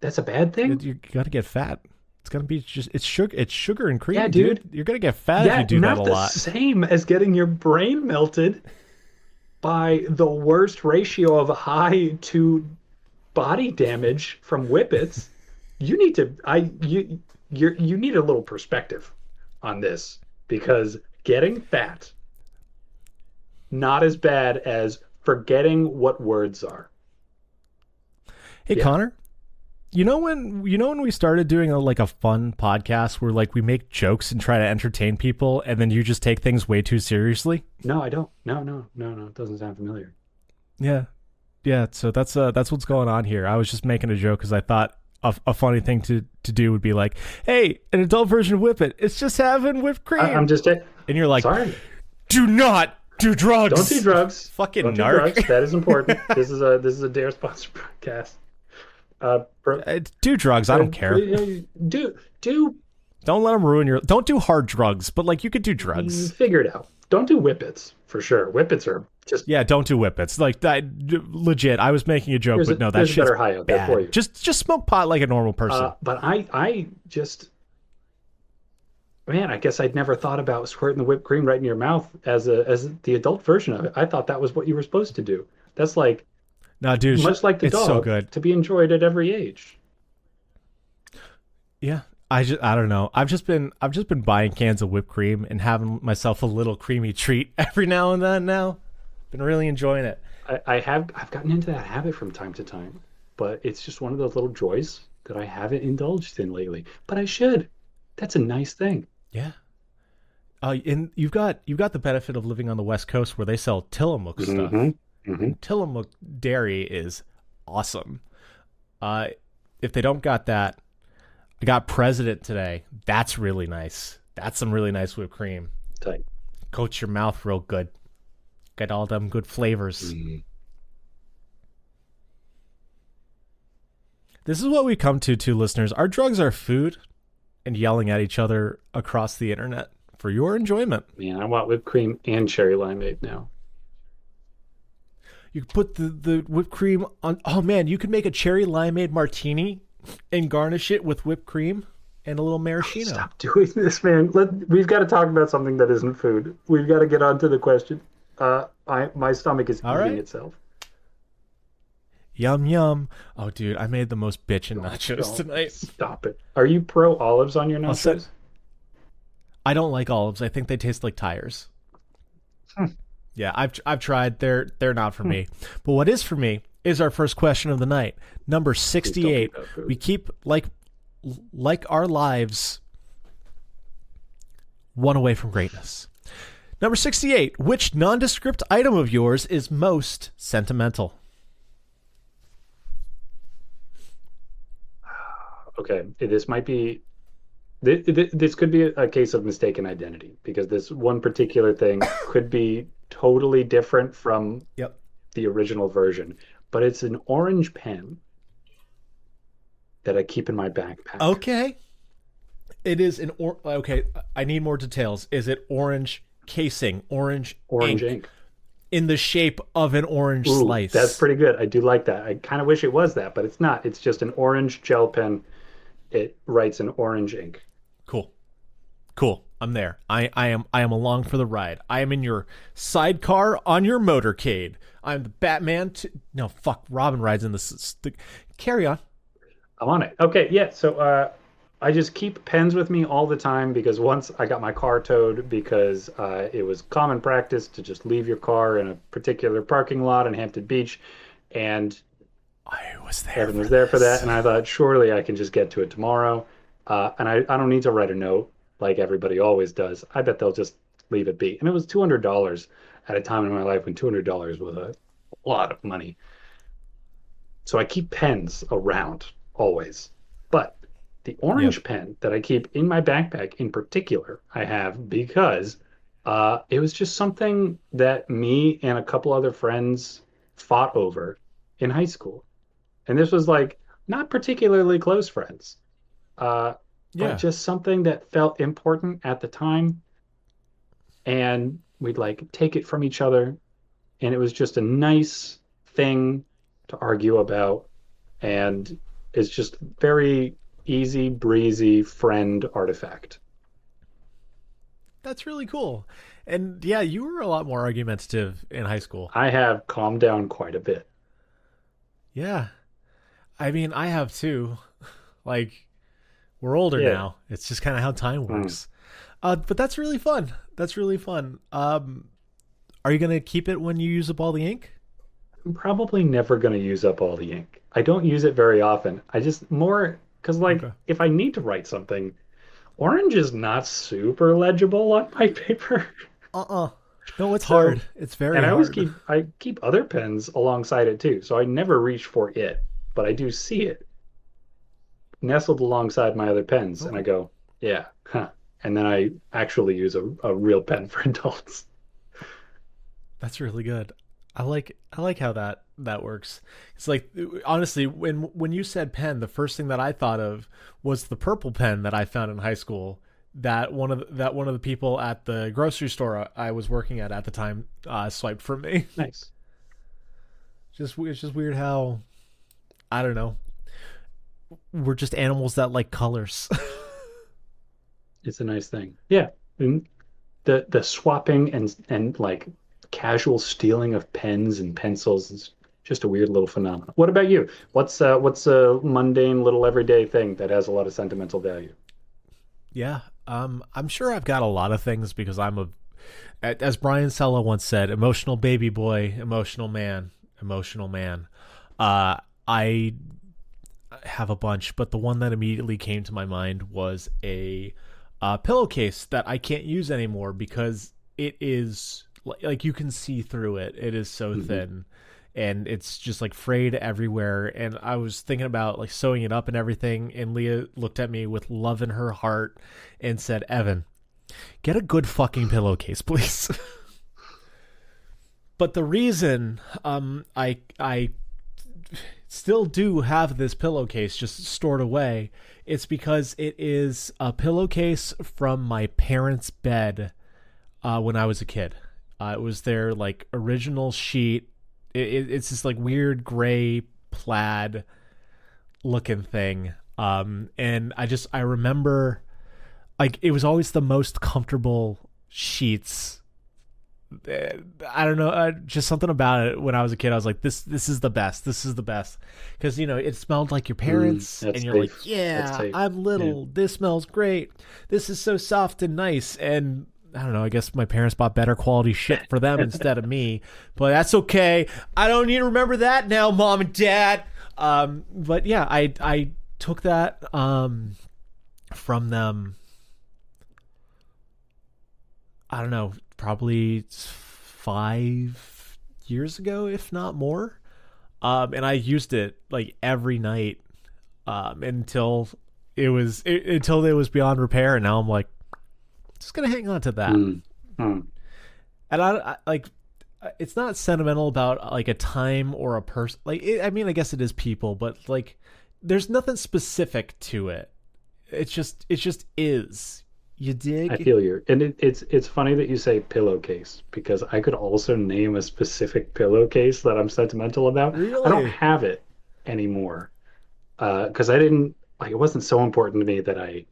That's a bad thing? You gotta get fat. It's gonna be just it's sugar and cream. Yeah, dude. You're gonna get fat if you do that a lot. Not the same as getting your brain melted by the worst ratio of high to body damage from whippets. You need to you need a little perspective on this, because getting fat, not as bad as forgetting what words are. Hey, yeah. Connor, you know when we started doing a fun podcast where like we make jokes and try to entertain people, and then you just take things way too seriously? No, I don't. No. It doesn't sound familiar. Yeah. So that's what's going on here. I was just making a joke because I thought a funny thing to do would be like, hey, an adult version of Whippet, it's just having whipped cream. I'm just and you're like, sorry, do not do drugs. Don't do drugs. Fucking don't narc. Do drugs. That is important. This is a Dare sponsored podcast. Do drugs. I don't care. Do. Don't let them ruin your. Don't do hard drugs, but like you could do drugs. Figure it out. Don't do whippets for sure. Whippets are just don't do whippets. Like that, legit. I was making a joke, but no, that shit's better high out there for you. Just smoke pot like a normal person. But I just, man, I guess I'd never thought about squirting the whipped cream right in your mouth as the adult version of it. I thought that was what you were supposed to do. That's like, no, dude, much like the dog, so good. To be enjoyed at every age. Yeah. I don't know. I've just been buying cans of whipped cream and having myself a little creamy treat every now and then. Now, been really enjoying it. I've gotten into that habit from time to time, but it's just one of those little joys that I haven't indulged in lately. But I should. That's a nice thing. Yeah. And you've got the benefit of living on the West Coast where they sell Tillamook stuff. Mm-hmm. Tillamook dairy is awesome. If they don't got that. I got President today. That's really nice. That's some really nice whipped cream. Tight. Coats your mouth real good. Got all them good flavors. Mm-hmm. This is what we come to listeners. Our drugs are food and yelling at each other across the internet for your enjoyment. Man, I want whipped cream and cherry limeade now. You could put the whipped cream on. Oh man, you could make a cherry limeade martini and garnish it with whipped cream and a little maraschino. Stop doing this, man. We've got to talk about something that isn't food. We've got to get on to the question. My stomach is eating itself. Yum, yum. Oh, dude, I made the most bitchin' nachos tonight. Stop it. Are you pro olives on your nachos? I don't like olives. I think they taste like tires. Yeah, I've tried. They're not for me. But what is for me is our first question of the night. Number 68. We keep like our lives one away from greatness. Number 68. Which nondescript item of yours is most sentimental? Okay, this might be this could be a case of mistaken identity because this one particular thing could be totally different from Yep. the original version, but it's an orange pen that I keep in my backpack. Okay. It is okay, I need more details. Is it orange casing, orange Orange ink. in the shape of an orange Ooh, slice? that's pretty good. I do like that. I kind of wish it was that, but it's not. It's just an orange gel pen. It writes in orange ink. Cool. I'm there. I am along for the ride. I am in your sidecar on your motorcade. I'm the Batman. No, fuck. Robin rides in the. Carry on. I'm on it. Okay, yeah. So I just keep pens with me all the time because once I got my car towed because it was common practice to just leave your car in a particular parking lot in Hampton Beach, and I was there. Evan was there for that, and I thought surely I can just get to it tomorrow, and I don't need to write a note like everybody always does. I bet they'll just leave it be. And it was $200 at a time in my life when $200 was a lot of money. So I keep pens around always. But the orange pen that I keep in my backpack in particular, I have because it was just something that me and a couple other friends fought over in high school. And this was like not particularly close friends, but just something that felt important at the time. And we'd like take it from each other. And it was just a nice thing to argue about. And it's just very easy breezy friend artifact. That's really cool. And yeah, you were a lot more argumentative in high school. I have calmed down quite a bit. Yeah. I mean, I have too. Like, we're older now. It's just kind of how time works. But that's really fun. That's really fun. Are you going to keep it when you use up all the ink? I'm probably never going to use up all the ink. I don't use it very often. I just more because if I need to write something, orange is not super legible on my paper. No, it's hard. It's very hard. And I keep other pens alongside it too. So I never reach for it, but I do see it nestled alongside my other pens. And I go, yeah, huh. And then I actually use a real pen for adults. That's really good. I like how that works. It's like, honestly, when you said pen, the first thing that I thought of was the purple pen that I found in high school. That one of the people at the grocery store I was working at the time swiped from me. Nice. It's just weird how, I don't know, we're just animals that like colors. It's a nice thing. Yeah. And the swapping and like casual stealing of pens and pencils is just a weird little phenomenon. What about you? What's a mundane little everyday thing that has a lot of sentimental value? Yeah. I'm sure I've got a lot of things because as Brian Sella once said, emotional baby boy, emotional man, emotional man. I have a bunch, but the one that immediately came to my mind was a pillowcase that I can't use anymore because it is like you can see through it. It is so thin. And it's just like frayed everywhere. And I was thinking about like sewing it up and everything. And Leah looked at me with love in her heart and said, "Evan, get a good fucking pillowcase, please." But the reason I still do have this pillowcase just stored away, it's because it is a pillowcase from my parents' bed when I was a kid. It was their like original sheet. It's this like weird gray plaid looking thing. And I remember like it was always the most comfortable sheets. I don't know, just something about it when I was a kid. I was like, this is the best. This is the best. Because, you know, it smelled like your parents and you're safe. like, yeah, I'm little. Yeah. This smells great. This is so soft and nice. And I don't know, I guess my parents bought better quality shit for them instead of me, but that's okay. I don't need to remember that now, Mom and Dad. But yeah, I took that from them, I don't know, probably 5 years ago, if not more. And I used it like every night until it was beyond repair, and now I'm like, just gonna hang on to that. And I like, it's not sentimental about like a time or a person. Like, I mean, I guess it is people, but like, there's nothing specific to it. It just is. You dig? I feel you. And it's funny that you say pillowcase, because I could also name a specific pillowcase that I'm sentimental about. Really? I don't have it anymore. Because I didn't like, it wasn't so important to me that I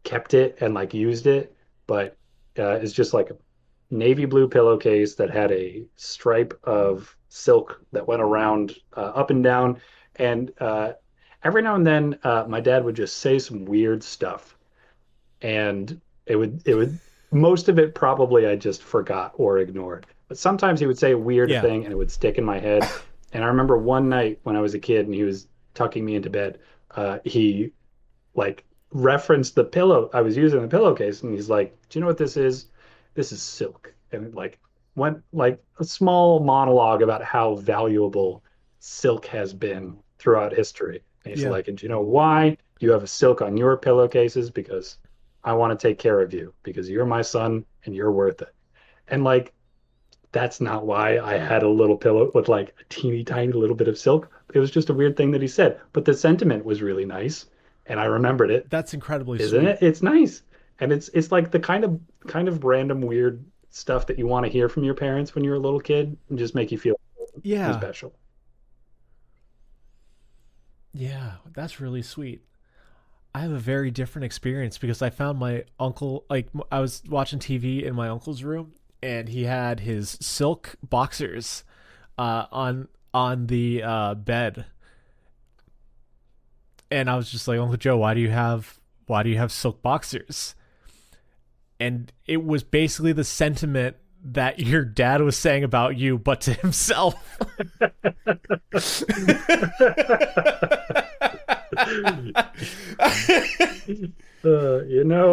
kept it and like used it, but it's just like a navy blue pillowcase that had a stripe of silk that went around up and down. And every now and then my dad would just say some weird stuff, and it would most of it probably I just forgot or ignored. But sometimes he would say a weird thing and it would stick in my head. And I remember one night when I was a kid and he was tucking me into bed, he like referenced the pillow I was using, the pillowcase, and he's like, "Do you know what this is? This is silk." And it like went like a small monologue about how valuable silk has been throughout history. And he's like, "And do you know why you have a silk on your pillowcases? Because I want to take care of you, because you're my son and you're worth it." And like, that's not why I had a little pillow with like a teeny tiny little bit of silk. It was just a weird thing that he said, but the sentiment was really nice, and I remembered it. That's incredibly Isn't sweet. it? It's nice, and it's like the kind of random weird stuff that you want to hear from your parents when you're a little kid, and just make you feel special. Yeah, that's really sweet. I have a very different experience because I found my uncle, like, I was watching TV in my uncle's room, and he had his silk boxers on the bed, and I was just like, "Uncle Joe, why do you have silk boxers?" And it was basically the sentiment that your dad was saying about you, but to himself.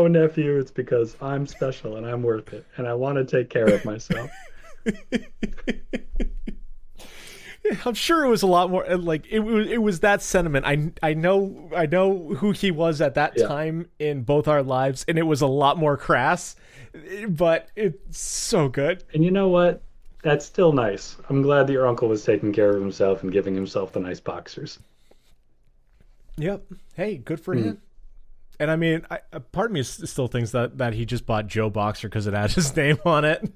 Nephew, it's because I'm special and I'm worth it, and I want to take care of myself. I'm sure it was a lot more like it was that sentiment. I know who he was at that time in both our lives, and it was a lot more crass, but it's so good. And you know what? That's still nice. I'm glad that your uncle was taking care of himself and giving himself the nice boxers. Yep. Hey, good for him. And I mean, part of me still thinks that he just bought Joe Boxer because it had his name on it.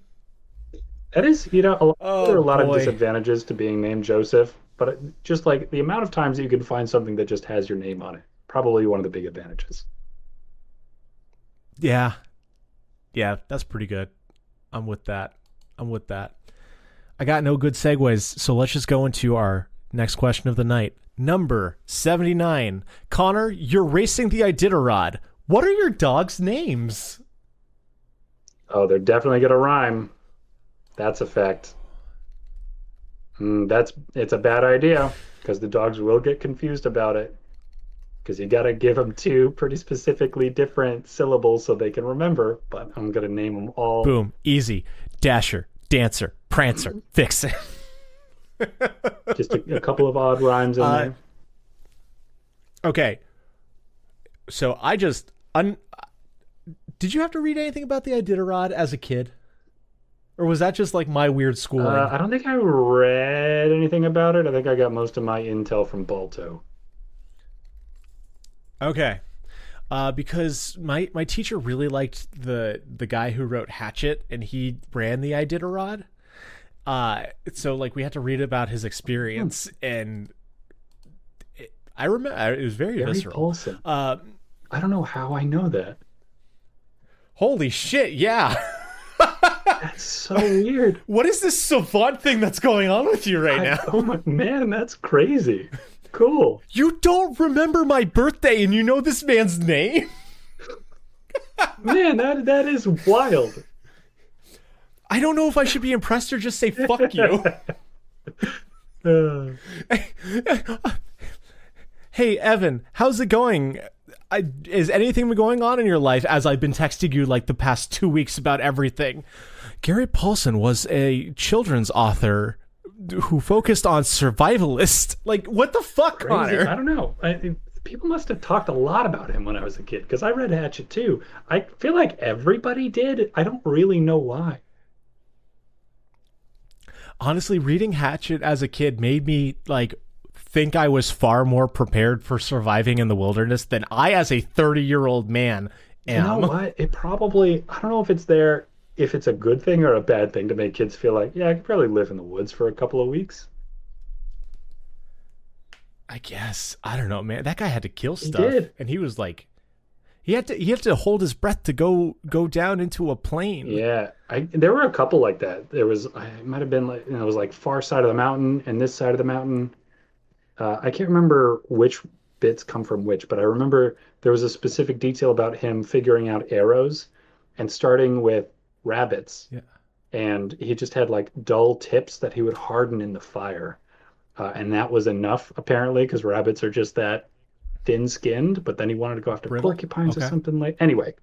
That is, there are a lot of disadvantages to being named Joseph, but just like the amount of times that you can find something that just has your name on it, probably one of the big advantages. Yeah, that's pretty good. I'm with that. I got no good segues, so let's just go into our next question of the night. Number 79. Connor, you're racing the Iditarod. What are your dogs' names? Oh, they're definitely going to rhyme. That's a fact. It's a bad idea, because the dogs will get confused about it, because you got to give them two pretty specifically different syllables so they can remember, but I'm going to name them all. Boom. Easy. Dasher, Dancer, Prancer, Vixen. Just a couple of odd rhymes in there. Okay. So I just... did you have to read anything about the Iditarod as a kid? Or was that just like my weird schooling? I don't think I read anything about it. I think I got most of my intel from Balto. Okay. Because my teacher really liked the guy who wrote Hatchet, and he ran the Iditarod. So like we had to read about his experience, and I remember it was very visceral. Paulsen. I don't know how I know that. Holy shit! Yeah. That's so weird. What is this savant thing that's going on with you right now? Oh my man, that's crazy. Cool. You don't remember my birthday, and you know this man's name? Man, that is wild. I don't know if I should be impressed or just say fuck you. Hey, Evan, how's it going? Is anything going on in your life as I've been texting you like the past 2 weeks about everything? Gary Paulsen was a children's author who focused on survivalist. Like, what the fuck, Crazy. Connor? I don't know. People must have talked a lot about him when I was a kid because I read Hatchet too. I feel like everybody did. I don't really know why. Honestly, reading Hatchet as a kid made me like think I was far more prepared for surviving in the wilderness than I, as a 30-year-old man, am. You know what? It probably, I don't know if it's there, if it's a good thing or a bad thing to make kids feel like, yeah, I could probably live in the woods for a couple of weeks. I guess. I don't know, man. That guy had to kill He stuff. did. And he was like, he had to hold his breath to go down into a plane. Yeah, there were a couple like that. There was, it might have been like, it was like far side of the mountain and this side of the mountain. I can't remember which bits come from which, but I remember there was a specific detail about him figuring out arrows and starting with rabbits. Yeah. And he just had like dull tips that he would harden in the fire. And that was enough, apparently, because rabbits are just that thin-skinned. But then he wanted to go after Brittle? porcupines or Okay. something like. Anyway,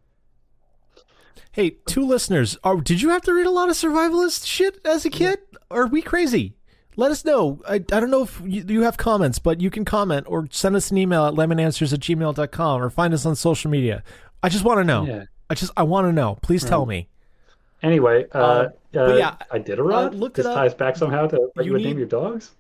Hey, two listeners, did you have to read a lot of survivalist shit as a kid? Are we crazy? Let us know. I don't know if you have comments, but you can comment or send us an email at lemonanswers@gmail.com or find us on social media. I just want to know. yeah. I want to know. Please tell me. Anyway, but yeah, Iditarod. looked This it up. ties back somehow to what You you would need- name your dogs.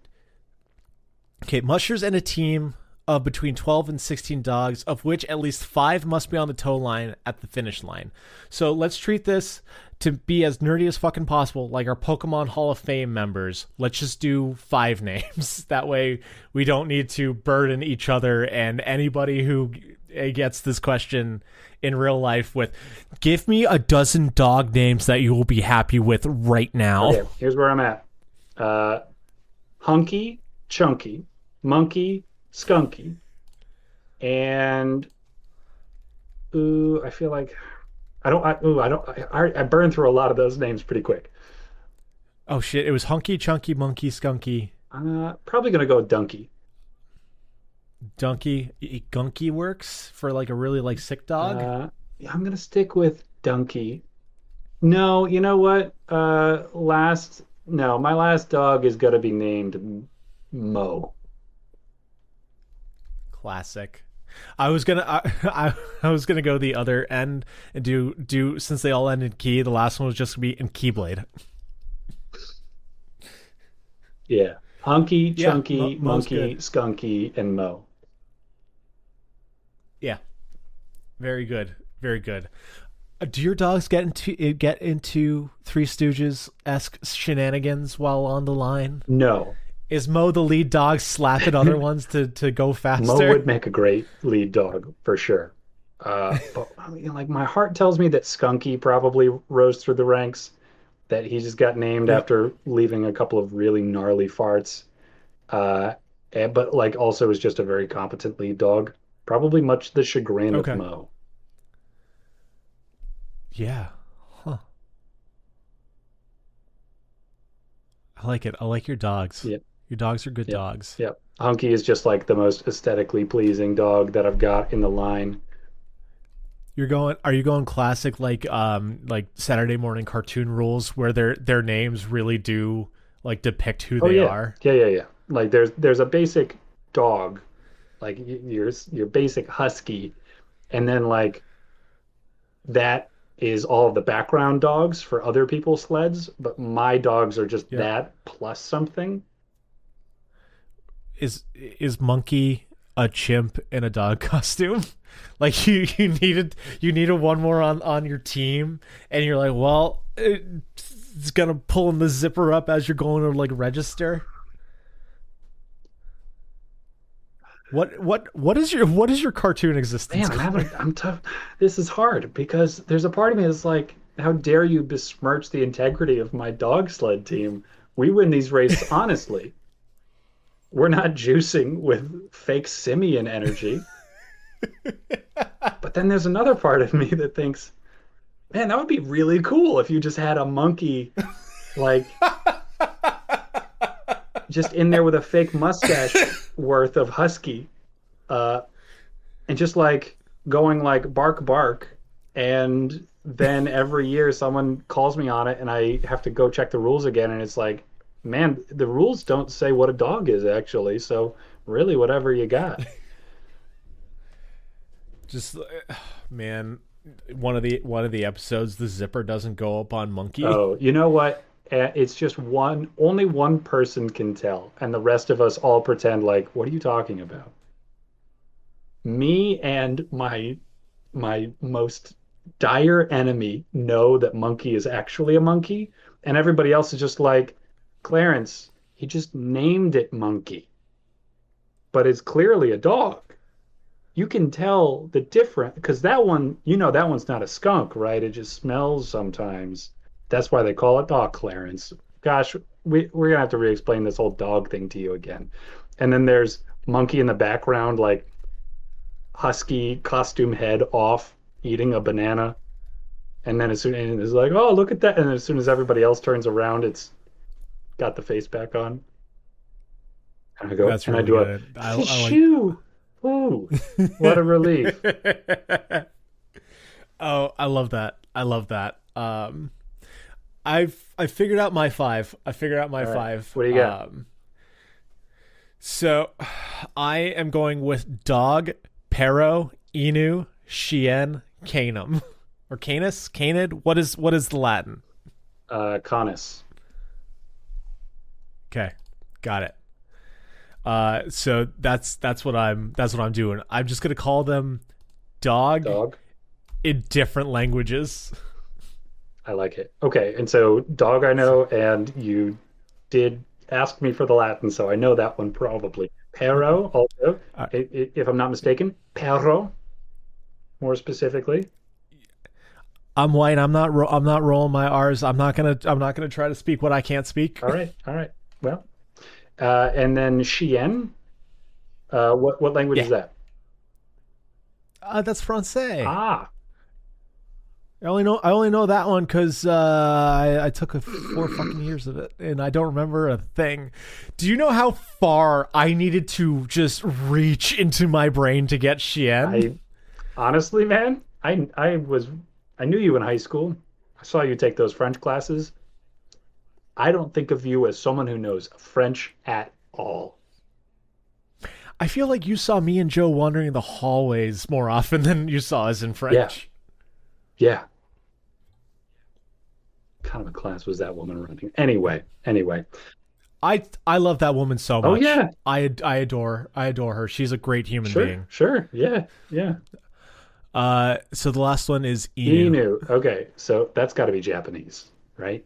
Okay, mushers and a team of between 12 and 16 dogs, of which at least 5 must be on the tow line at the finish line. So let's treat this to be as nerdy as fucking possible, like our Pokemon Hall of Fame members. Let's just do 5 names. That way we don't need to burden each other and anybody who gets this question in real life with, give me a dozen dog names that you will be happy with right now. Okay, here's where I'm at. Hunky, Chunky, Monkey, Skunky, and I feel like I burned through a lot of those names pretty quick. Oh shit, it was Hunky, Chunky, Monkey, Skunky. Probably gonna go Donkey. Donkey. Gunky works for like a really like sick dog. Yeah, I'm gonna stick with Donkey. No, you know what? My last dog is gonna be named Mo. Classic. I was gonna I was gonna go the other end and do since they all end in key. The last one was just gonna be in Keyblade. Yeah, Hunky, Yeah, Chunky, Mo's Monkey, good. Skunky, and Mo. Yeah, very good, very good. Do your dogs get into Three Stooges-esque shenanigans while on the line? No. Is Mo the lead dog slapping other ones to go faster? Mo would make a great lead dog for sure. But like my heart tells me that Skunky probably rose through the ranks, that he just got named after leaving a couple of really gnarly farts. But like also is just a very competent lead dog. Probably much the chagrin of Mo. Yeah. Huh. I like it. I like your dogs. Yep. Your dogs are good dogs. Yep. Hunky is just like the most aesthetically pleasing dog that I've got in the line. Are you going classic like Saturday morning cartoon rules where their names really do like depict who they are? Yeah. Like there's a basic dog, like your basic husky, and then like that is all of the background dogs for other people's sleds, but my dogs are just that plus something. Is Monkey a chimp in a dog costume? Like you needed one more on your team, and you're like, well, it's gonna pulling the zipper up as you're going to like register. What is your cartoon existence? Man, I'm tough. This is hard because there's a part of me that's like, how dare you besmirch the integrity of my dog sled team? We win these races honestly. We're not juicing with fake simian energy. But then there's another part of me that thinks, man, that would be really cool if you just had a monkey like just in there with a fake mustache worth of husky. and just like going like bark bark, and then every year someone calls me on it and I have to go check the rules again, and it's like, man, the rules don't say what a dog is actually, so really whatever you got. Just man, one of the episodes, the zipper doesn't go up on Monkey. Oh, you know what? It's just only one person can tell, and the rest of us all pretend like, what are you talking about? Me and my most dire enemy know that Monkey is actually a monkey, and everybody else is just like, Clarence, he just named it Monkey, but it's clearly a dog. You can tell the difference because that one, that one's not a skunk, right? It just smells sometimes. That's why they call it dog, Clarence. Gosh, we're gonna have to re-explain this whole dog thing to you again. And then there's Monkey in the background, like husky costume head off, eating a banana. And then as soon as it's like, oh, look at that. And as soon as everybody else turns around, it's got the face back on. And I go, That's and I really do good. a shoo. Ooh, what a relief. Oh, I love that. I love that. I figured out my five. I figured out my All right. five. What do you got? So I am going with dog, Pero, Inu, Chien, Canum. Or Canis? Canid? What is the Latin? Canis. Okay. Got it. So that's what I'm doing. I'm just gonna call them dog in different languages. I like it. Okay, and so dog I know, and you did ask me for the Latin, so I know that one probably. Pero also, Uh, if I'm not mistaken, pero more specifically. I'm white. I'm not rolling my R's. I'm not gonna try to speak what I can't speak. All right, all right. Well, and then Chien. What language Yeah. is that? That's Francais. Ah, I only know that one because I took 4 fucking years of it and I don't remember a thing. Do you know how far I needed to just reach into my brain to get Chien? honestly, man, I knew you in high school. I saw you take those French classes. I don't think of you as someone who knows French at all. I feel like you saw me and Joe wandering the hallways more often than you saw us in French. Yeah. What kind of a class was that woman running? Anyway. I love that woman so much. Oh yeah. I adore her. She's a great human being. Sure. Yeah. So the last one is Inu. Inu. Okay, so that's got to be Japanese, right?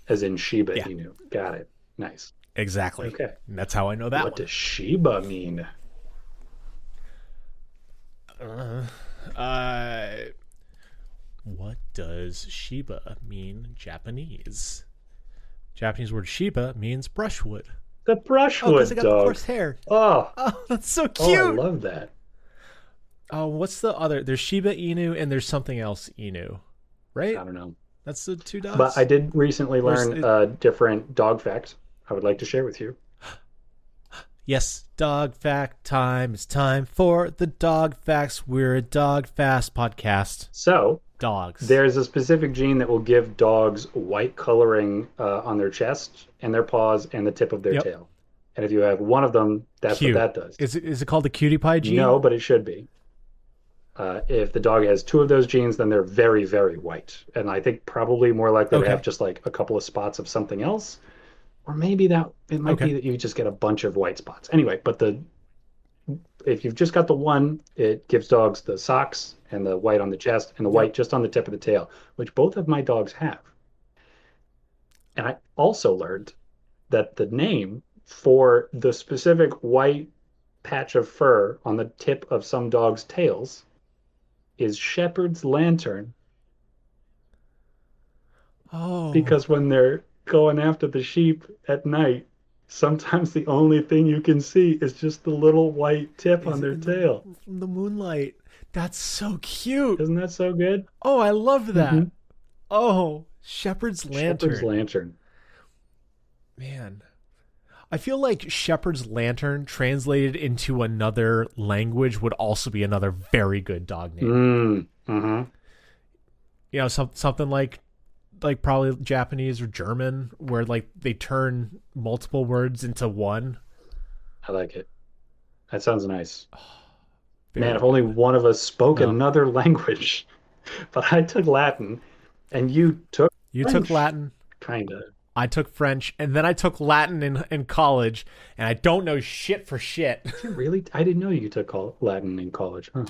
As in Shiba Yeah. Inu. Got it. Nice. Exactly. Okay. And that's how I know that What one. does Shiba mean? What does Shiba mean Japanese? Japanese word Shiba means brushwood. The Oh, brushwood because I got the dog. coarse hair. Oh, Oh, that's so oh, cute. I love that. Oh, what's the other? There's Shiba Inu and there's something else Inu, right? I don't know. That's the two dogs. But I did recently Where's learn it- a different dog fact I would like to share with you. Yes, dog fact time. It's time for the dog facts. We're a dog fast podcast. So, Dogs. there's a specific gene that will give dogs white coloring on their chest and their paws and the tip of their Yep. tail. And if you have one of them, that's Cute. what that does. Is it called the cutie pie gene? No, but it should be. If the dog has two of those genes, then they're very, very white. And I think probably more likely to Okay. have just like a couple of spots of something else. Or maybe that it might Okay. be that you just get a bunch of white spots. Anyway, but if you've just got the one, it gives dogs the socks and the white on the chest and the white just on the tip of the tail, which both of my dogs have. And I also learned that the name for the specific white patch of fur on the tip of some dogs' tails is shepherd's lantern, Oh. because when they're going after the sheep at night, sometimes the only thing you can see is just the little white tip on their tail. From the moonlight. That's so cute. Isn't that so good? Oh, I love that. Mhm. Oh, shepherd's lantern. Shepherd's lantern. Man. I feel like Shepherd's Lantern translated into another language would also be another very good dog name. Mm-hmm. You know, something like probably Japanese or German, where like they turn multiple words into one. I like it. That sounds nice. Man, Very if only good. one of us spoke Well, another language. But I took Latin and you took you took French. Latin, Kinda. I took French, and then I took Latin in college, and I don't know shit for shit. Did you really? I didn't know you took Latin in college. Huh.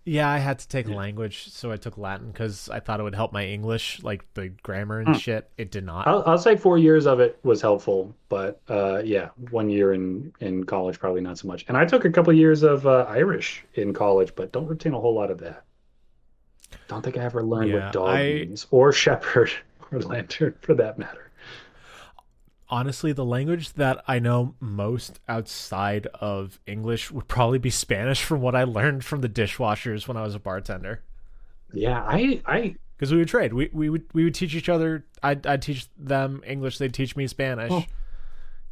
Yeah, I had to take a Yeah. language, so I took Latin because I thought it would help my English, like the grammar and Hmm. shit. It did not. I'll say 4 years of it was helpful, but yeah, 1 year in college probably not so much. And I took a couple years of Irish in college, but don't retain a whole lot of that. Don't think I ever learned what Yeah, dog means, or shepherd, or lantern for that matter. honestly, the language that I know most outside of English would probably be Spanish from what I learned from the dishwashers when I was a bartender. Yeah, I Because we would trade. We would teach each other. I'd teach them English. They'd teach me Spanish, well,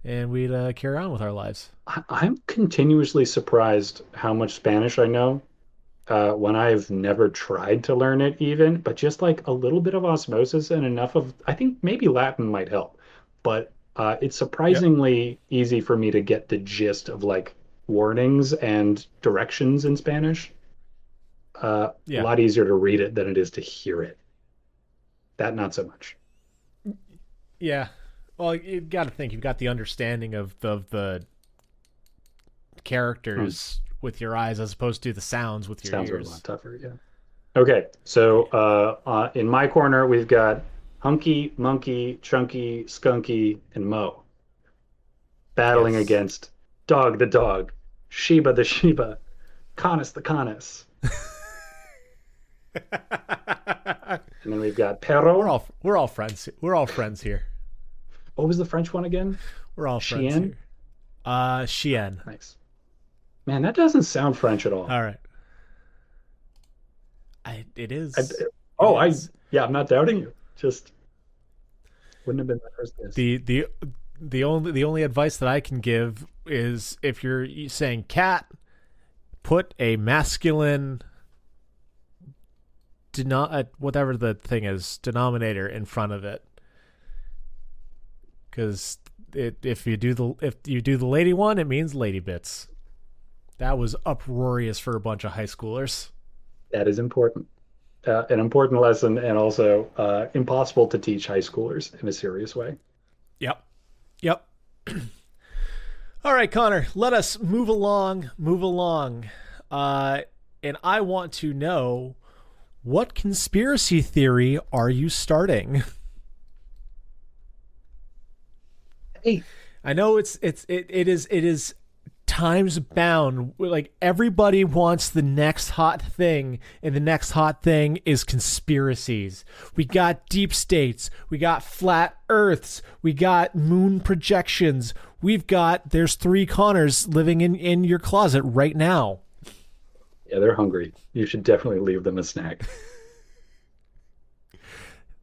and we'd carry on with our lives. I'm continuously surprised how much Spanish I know when I've never tried to learn it even, but just like a little bit of osmosis and enough of, I think maybe Latin might help, but it's Yep. surprisingly easy for me to get the gist of like warnings and directions in Spanish. A Yeah. lot easier to read it than it is to hear it. That not so much. Yeah. Well, you've got to think. You've got the understanding of the Hmm. characters with your eyes as opposed to the sounds with your Sounds a lot ears. tougher, yeah. Okay, so in my corner we've got Hunky, Monkey, Chunky, Skunky, and Mo battling Yes. against Dog the dog, Sheba the Sheba, Canis the Canis, and then we've got Perro. we're all friends. We're all friends here. What was the French one again? We're all friends Chien. here. Chien. Nice. Man, that doesn't sound French at all. All right. It I, is. It oh, I is. yeah, I'm not doubting you. Just wouldn't have been my first guess. The only advice that I can give is if you're saying cat, put a masculine whatever the thing is denominator in front of it, because if you do the lady one, it means lady bits. That was uproarious for a bunch of high schoolers. That is important. An important lesson, and also impossible to teach high schoolers in a serious way. Yep. Yep. All right, Connor, let us move along. Move along. And I want to know, what conspiracy theory are you starting? Hey, I know it is times bound. Like, everybody wants the next hot thing, and the next hot thing is conspiracies. We got deep states, we got flat earths, we got moon projections, there's 3 Connors living in your closet right now. yeah, they're hungry. You should definitely leave them a snack.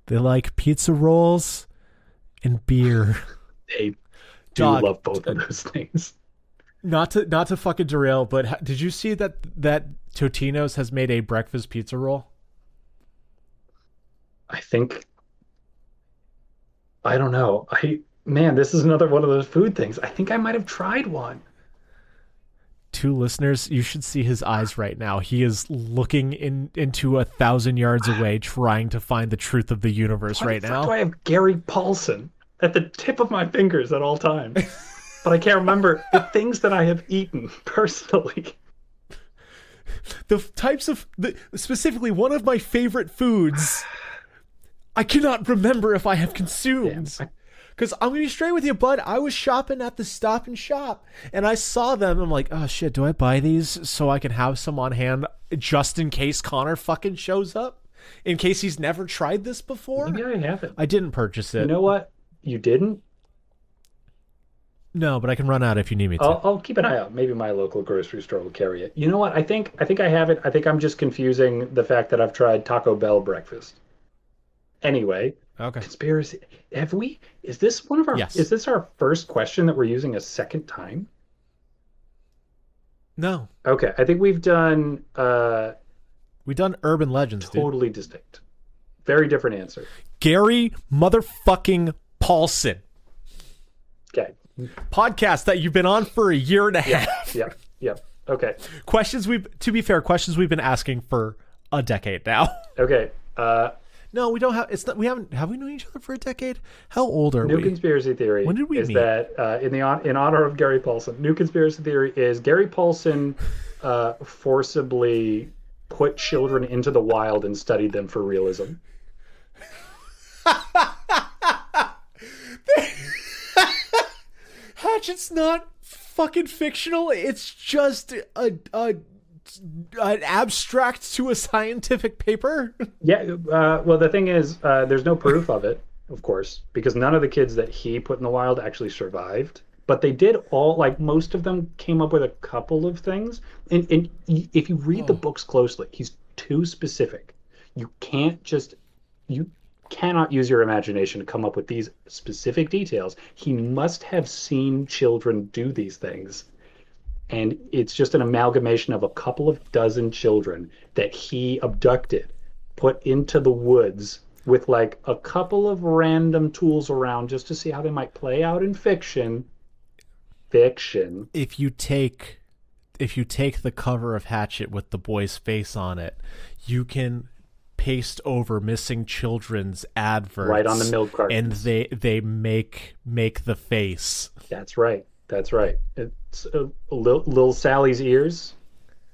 They like pizza rolls and beer. They do Dog, love both of those things. not to fucking derail, but did you see that Totino's has made a breakfast pizza roll? I think I don't know. Man, this is another one of those food things. I think I might have tried one. To listeners, you should see his eyes right now. He is looking into 1,000 yards away, trying to find the truth of the universe Why right the fuck do now. I have Gary Paulsen at the tip of my fingers at all times? But I can't remember the things that I have eaten personally. The types of specifically one of my favorite foods, I cannot remember if I have Damn. consumed. Because I'm gonna be straight with you, bud. I was shopping at the Stop and Shop, and I saw them. I'm like, oh shit, do I buy these so I can have some on hand just in case Connor fucking shows up? In case he's never tried this before? Maybe I haven't. I didn't purchase You it. know what? You didn't? No, but I can run out if you need me to. I'll keep an eye out. Maybe my local grocery store will carry it. You know what? I think I have it. I think I'm just confusing the fact that I've tried Taco Bell breakfast. Anyway, Okay. conspiracy. Have we? Is this one of our? Yes. Is this our first question that we're using a second time? No. Okay, I think we've done We done urban legends, dude. totally distinct, very different answer. Gary motherfucking Paulsen. Okay. Podcast that you've been on for a year and a Yeah. half. Yeah. Yeah. Okay. Questions we've been asking for a decade now. Okay. No, we don't have we known each other for a decade? How old are New we? conspiracy theory When did we is meet? that in honor of Gary Paulsen, new conspiracy theory is Gary Paulsen forcibly put children into the wild and studied them for realism. Hatchet's not fucking fictional. It's just an abstract to a scientific paper. Yeah, well, the thing is, there's no proof of it, of course, because none of the kids that he put in the wild actually survived. But they did all, like, most of them came up with a couple of things. And if you read the books closely, he's too specific. You can't just, you cannot use your imagination to come up with these specific details. He must have seen children do these things. And it's just an amalgamation of a couple of dozen children that he abducted, put into the woods with like a couple of random tools around just to see how they might play out in fiction. Fiction. If you take the cover of Hatchet with the boy's face on it, you can paste over missing children's adverts Right on the milk and cartons. they make the face. That's right. That's right. It's little Sally's ears,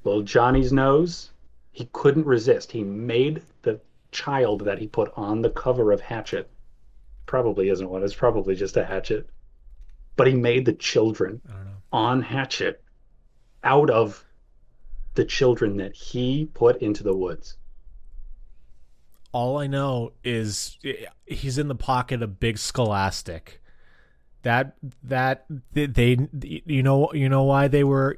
little Johnny's nose. He couldn't resist. He made the child that he put on the cover of Hatchet. Probably isn't one. It's probably just a hatchet. But he made the children I don't know. on Hatchet out of the children that he put into the woods. All I know is he's in the pocket of Big Scholastic. That they you know why they were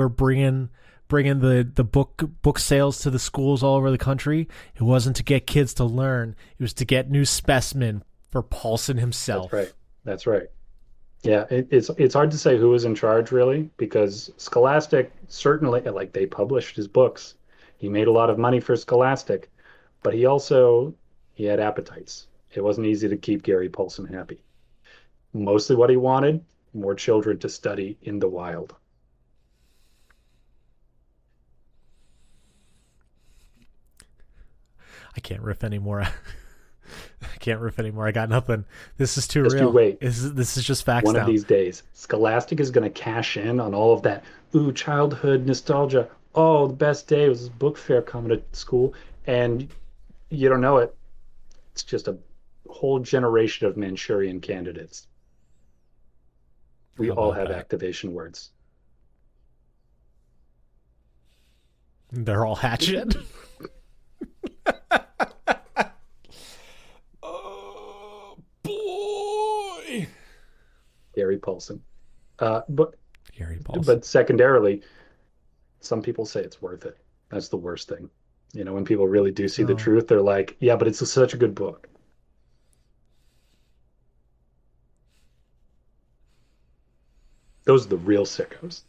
bringing the book sales to the schools all over the country. It wasn't to get kids to learn. It was to get new specimen for Paulsen himself. That's right. That's right. Yeah, it's hard to say who was in charge really, because Scholastic certainly, like, they published his books. He made a lot of money for Scholastic, but he had appetites. It wasn't easy to keep Gary Paulsen happy. Mostly what he wanted, more children to study in the wild. I can't riff anymore. I can't riff anymore. I got nothing. This is too Just real. you wait. This is just facts One now. of these days, Scholastic is going to cash in on all of that. Ooh, childhood nostalgia. Oh, the best day was this book fair coming to school. And you don't know it. It's just a whole generation of Manchurian candidates. We How all about have that? activation words. They're all Hatchet. Oh boy, Gary Paulsen. But Gary Paulsen. but secondarily, some people say it's worth it. That's the worst thing. You know, when people really do see the Oh. truth, they're like, yeah, but it's such a good book. Those are the real sickos.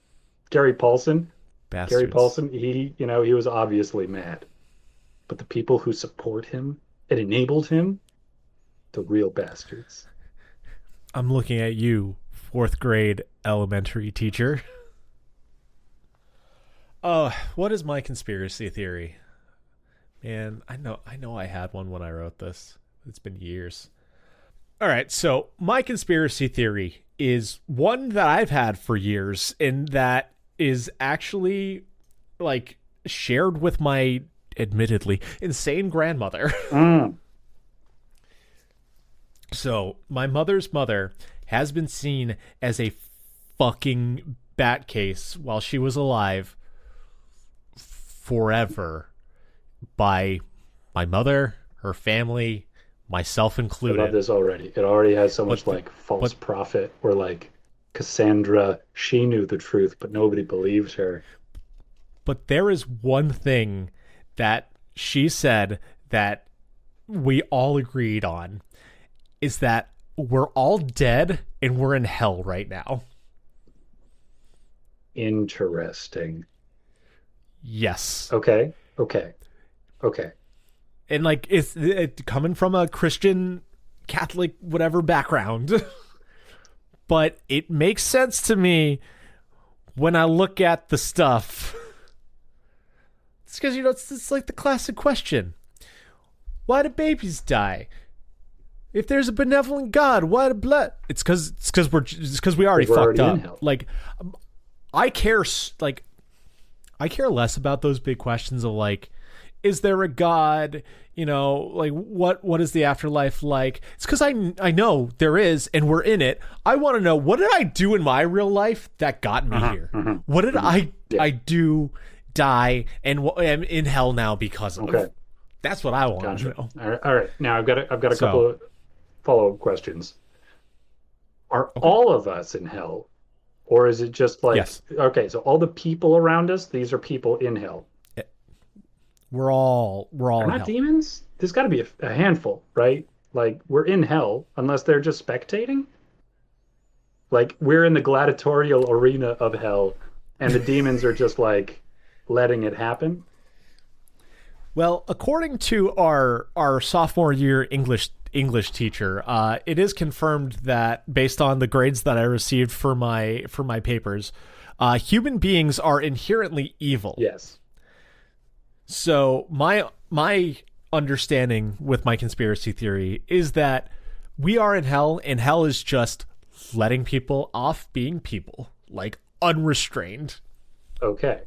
Gary Paulsen, Bastards. Gary Paulsen, he was obviously mad. But the people who support him and enabled him, the real bastards. I'm looking at you, 4th grade elementary teacher. What is my conspiracy theory? Man, I know I had one when I wrote this. It's been years. All right, so my conspiracy theory is one that I've had for years, and that is actually like shared with my admittedly insane grandmother. Mm. So my mother's mother has been seen as a fucking bat case while she was alive forever by my mother, her family, myself I included. love this already. It already has so much But- like false prophet or like Cassandra. She knew the truth, but nobody believed her. But there is one thing that she said that we all agreed on is that we're all dead and we're in hell right now. Interesting. Yes. Okay. And like it's coming from a Christian, Catholic, whatever background. But it makes sense to me when I look at the stuff. It's because, it's like the classic question. Why do babies die? If there's a benevolent God, why do blood? It's because we already fucked up. Like, I care less about those big questions of like, is there a God? Like what is the afterlife like? It's because I know there is, and we're in it. I want to know, what did I do in my real life that got me here? What did I do, die, and am in hell now because of? Okay. That's what I want to know. All right. Now I've got a couple of follow-up questions. Are all of us in hell, or is it just like? Yes. Okay, so all the people around us, these are people in hell. We're all They're in not hell. demons. There's got to be a handful, right? Like, we're in hell unless they're just spectating. Like, we're in the gladiatorial arena of hell, and the demons are just like letting it happen. Well, according to our sophomore year English teacher, it is confirmed that based on the grades that I received for my papers, human beings are inherently evil. Yes. So my understanding with my conspiracy theory is that we are in hell, and hell is just letting people off being people, like unrestrained. Okay.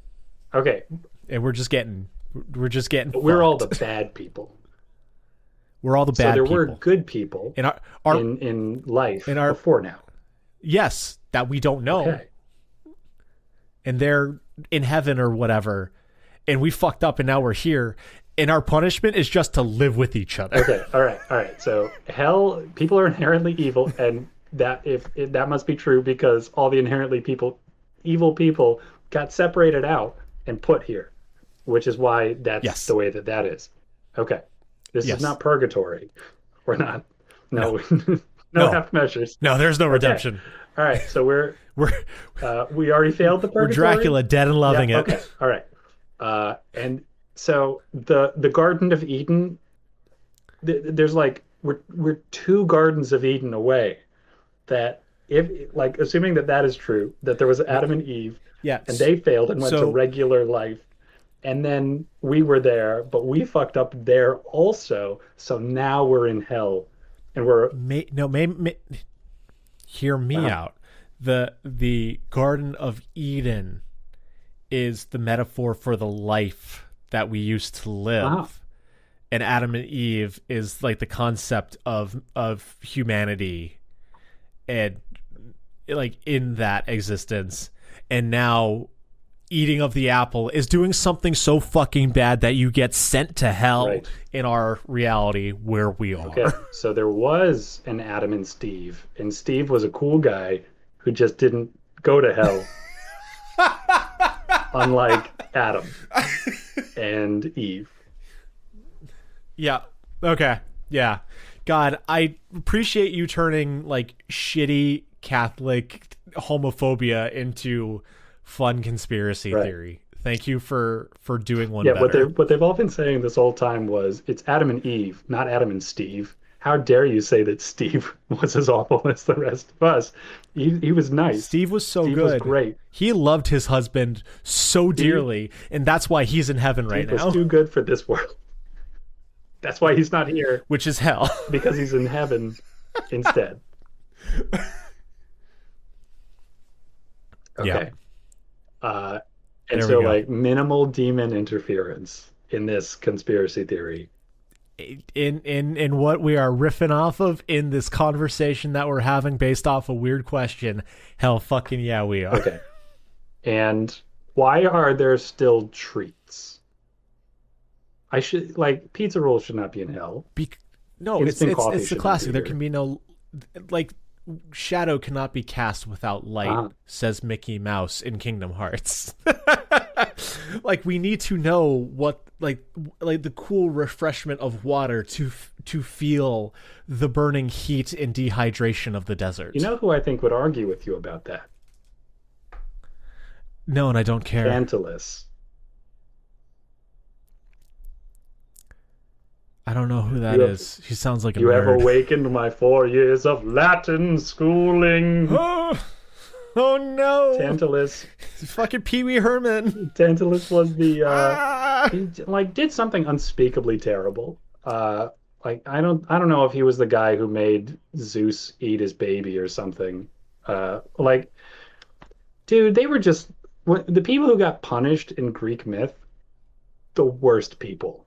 And we're just getting. But we're all the bad people. We're all the bad people. So there were good people in life before now. Yes, that we don't know. Okay. And they're in heaven or whatever. And we fucked up, and now we're here. And our punishment is just to live with each other. Okay. All right. So hell, people are inherently evil, and that that must be true because all the inherently evil people got separated out and put here, which is why that's the way that is. Okay. This is not purgatory. We're not. No half measures. No, there's no redemption. All right. So we already failed the purgatory. We're Dracula, dead and loving it. Okay. All right. And so the Garden of Eden, there's like we're 2 Gardens of Eden away. That if like assuming that is true, that there was Adam and Eve, and they failed and went to regular life, and then we were there, but we fucked up there also. So now we're in hell, and we're hear me out. The Garden of Eden is the metaphor for the life that we used to live. And Adam and Eve is like the concept of humanity and like in that existence. And now eating of the apple is doing something so fucking bad that you get sent to hell in our reality where we are. Okay, so there was an Adam and Steve was a cool guy who just didn't go to hell. Unlike Adam and Eve. Yeah. Okay. Yeah. God, I appreciate you turning like shitty Catholic homophobia into fun conspiracy theory. Thank you for doing one better. What they've all been saying this whole time was it's Adam and Eve, not Adam and Steve. How dare you say that Steve was as awful as the rest of us? He was nice. Steve was so good. Steve was great. He loved his husband so dearly, and that's why he's in heaven right now. He was too good for this world. That's why he's not here. Which is hell. Because he's in heaven instead. Okay. And so like minimal demon interference in this conspiracy theory. In what we are riffing off of in this conversation that we're having based off a weird question, hell fucking yeah we are. Okay. And why are there still treats? I should like pizza rolls should not be in hell. No, it's the classic. There can be no like shadow cannot be cast without light, says Mickey Mouse in Kingdom Hearts. Like we need to know what like the cool refreshment of water to feel the burning heat and dehydration of the You desert. know who I think would argue with you about that? No, and I don't care. Tantalus. I don't know who You that have is. He sounds like a you have nerd. awakened my 4 years of Latin schooling. Oh, oh no! Tantalus. Fucking Pee Wee Herman. Tantalus was the Ah! he like did something unspeakably terrible. Like I don't know if he was the guy who made Zeus eat his baby or something. Like dude, they were just the people who got punished in Greek myth, the worst people.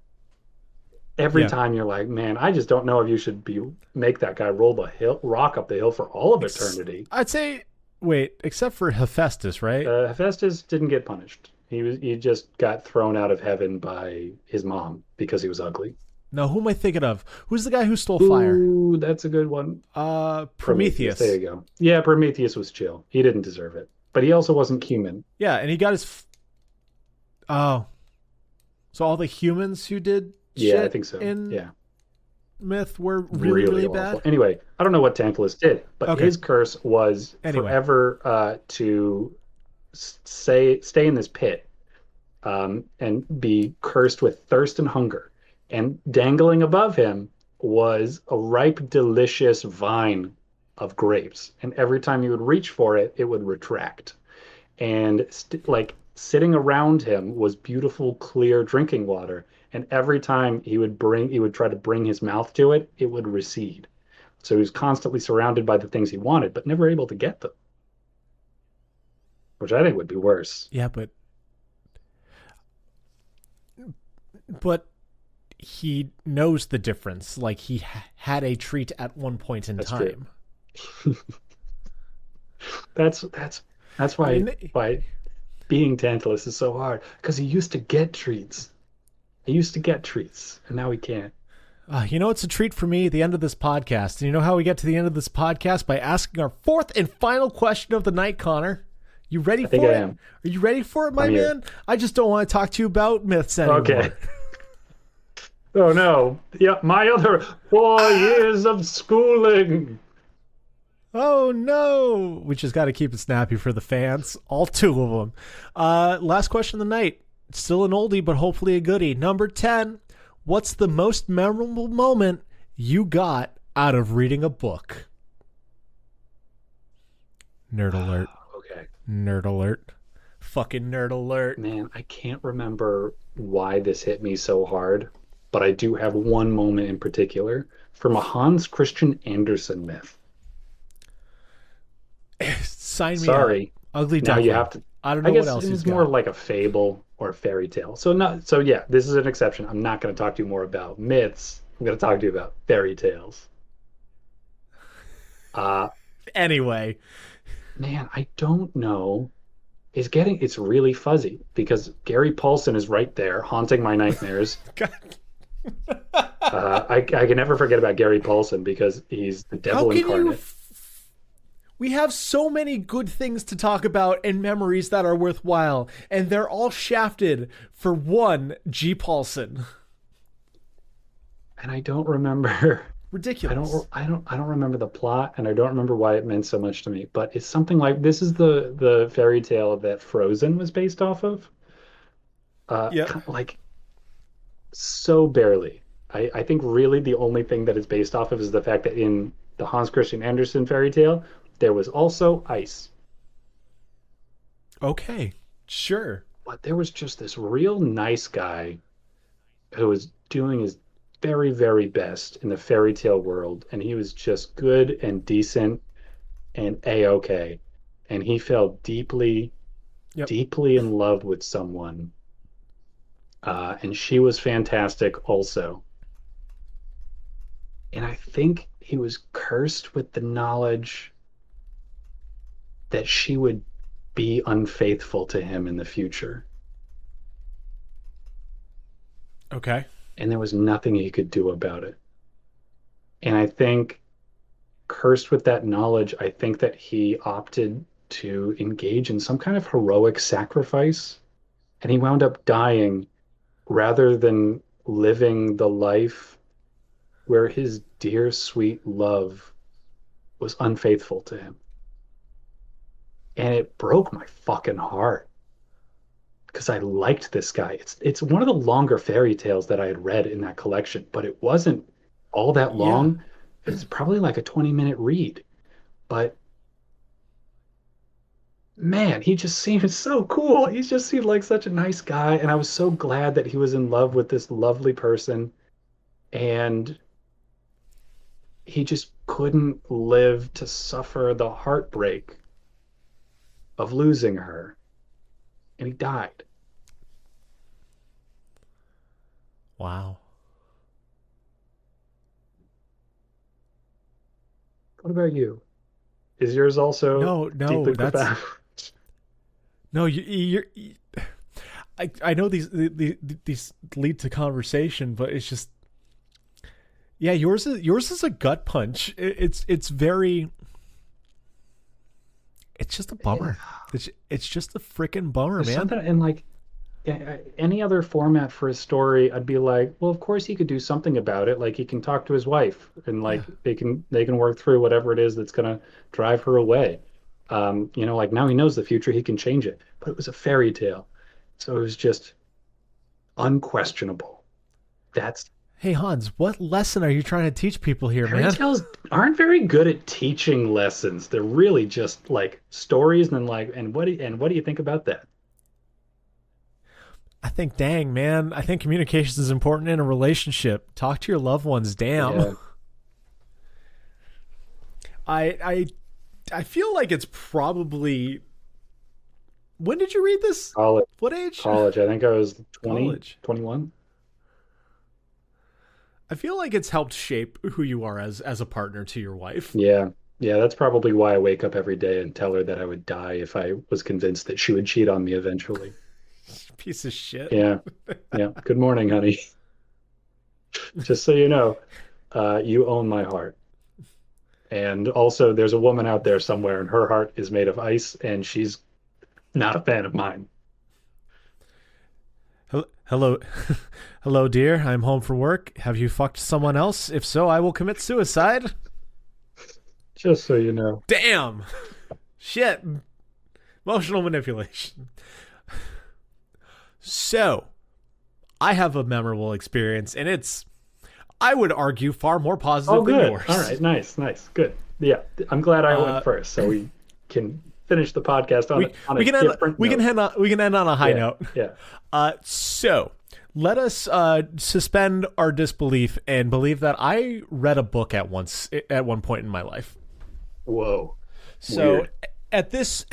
Every Yeah. time you're like, man, I just don't know if you should be make that guy roll the hill, rock up the hill for all of eternity. I'd say, wait, except for Hephaestus, right? Hephaestus didn't get punished. He just got thrown out of heaven by his mom because he was ugly. No, who am I thinking of? Who's the guy who stole fire? Ooh, that's a good one. Prometheus. There Prometheus. you go. Yeah, Prometheus was chill. He didn't deserve it, but he also wasn't human. Yeah, and he got his. Oh, so all the humans who did Yeah, I shit think so. in Yeah, myth were really, really awful. bad. Anyway, I don't know what Tantalus did, but Okay. his curse was Anyway. forever to stay in this pit and be cursed with thirst and hunger. And dangling above him was a ripe, delicious vine of grapes. And every time you would reach for it, it would retract. And like sitting around him was beautiful, clear drinking water. And every time he would try to bring his mouth to it, it would recede. So he was constantly surrounded by the things he wanted, but never able to get them, which I think would be worse. Yeah, but he knows the difference. Like he had a treat at one point in That's time. true. That's why I mean, being Tantalus is so hard because he used to get treats. He used to get treats, and now he can't. you know, it's a treat for me at the end of this podcast. And you know how we get to the end of this podcast? By asking our fourth and final question of the night, Connor. You ready I think for I it? am. Are you ready for it, my I'm here. man? I just don't want to talk to you about myths anymore. Okay. Oh no. Yeah, my other 4 years of schooling. Oh no! We just got to keep it snappy for the fans. All two of them. Last question of the night. Still an oldie, but hopefully a goodie. Number 10. What's the most memorable moment you got out of reading a book? Nerd alert. Okay. Nerd alert. Fucking nerd alert. Man, I can't remember why this hit me so hard, but I do have one moment in particular from a Hans Christian Andersen myth. Sign me Sorry. up. Ugly Now Duckling. you have to. I don't I know guess what else it's he's more got. like a fable or a fairy tale. So yeah, this is an exception. I'm not going to talk to you more about myths. I'm going to talk to you about fairy tales. Anyway. Man, I don't know. It's really fuzzy because Gary Paulsen is right there haunting my nightmares. God. I can never forget about Gary Paulsen because he's the devil incarnate. We have so many good things to talk about and memories that are worthwhile, and they're all shafted for one G. Paulsen. And I don't remember. Ridiculous. I don't remember the plot, and I don't remember why it meant so much to me. But it's something like this is the fairy tale that Frozen was based off of. Yeah. Like so barely. I think really the only thing that it's based off of is the fact that in the Hans Christian Andersen fairy tale, there was also ice. Okay. Sure. But there was just this real nice guy who was doing his very, very best in the fairy tale world, and he was just good and decent and a-okay. And he fell deeply, Yep. deeply in love with someone. And she was fantastic also. And I think he was cursed with the knowledge that she would be unfaithful to him in the future. Okay. And there was nothing he could do about it. And I think, cursed with that knowledge, I think that he opted to engage in some kind of heroic sacrifice And he wound up dying rather than living the life where his dear, sweet love was unfaithful to him. And it broke my fucking heart because I liked this guy. It's one of the longer fairy tales that I had read in that collection, but it wasn't all that Yeah. long. It's probably like a 20-minute read. But man, he just seemed so cool. He just seemed like such a nice guy. And I was so glad that he was in love with this lovely person. And he just couldn't live to suffer the heartbreak of losing her. And he died. Wow. What about you? Is yours also No, no, deeply that's profound? no. I know these lead to conversation, but it's just yeah. Yours is a gut punch. It's very. It's just a bummer. It's just a freaking bummer, There's man. something in like any other format for a story, I'd be like, well, of course he could do something about it. Like he can talk to his wife and like Yeah. they can work through whatever it is that's gonna drive her away. Like now he knows the future, he can change it. But it was a fairy tale. So it was just unquestionable. That's Hey Hans, what lesson are you trying to teach people here, Fairy man? tales aren't very good at teaching lessons. They're really just like stories and then like and what do you think about that? I think, dang, man, I think communication is important in a relationship. Talk to your loved ones, damn. Yeah, I I I feel like it's probably when did you read this? college, What age? college. I think I was 20, College. 21. I feel like it's helped shape who you are as a partner to your wife. Yeah. Yeah, that's probably why I wake up every day and tell her that I would die if I was convinced that she would cheat on me eventually. Piece of shit. Yeah. Yeah. Good morning, honey. Just so you know, you own my heart. And also, there's a woman out there somewhere, and her heart is made of ice, and she's not a fan of mine. Hello, hello, dear. I'm home from work. Have you fucked someone else? If so, I will commit suicide. Just so you know. Damn. Shit. Emotional manipulation. So, I have a memorable experience, and it's, I would argue, far more Oh, positive than good. yours. All right. Nice. Nice. Good. Yeah. I'm glad I went Uh, first, so we can finish the podcast on we on a we can end different we can note. end on a high Yeah. note. Yeah. So let us suspend our disbelief and believe that I read a book at one point in my life. Whoa. So Weird. at this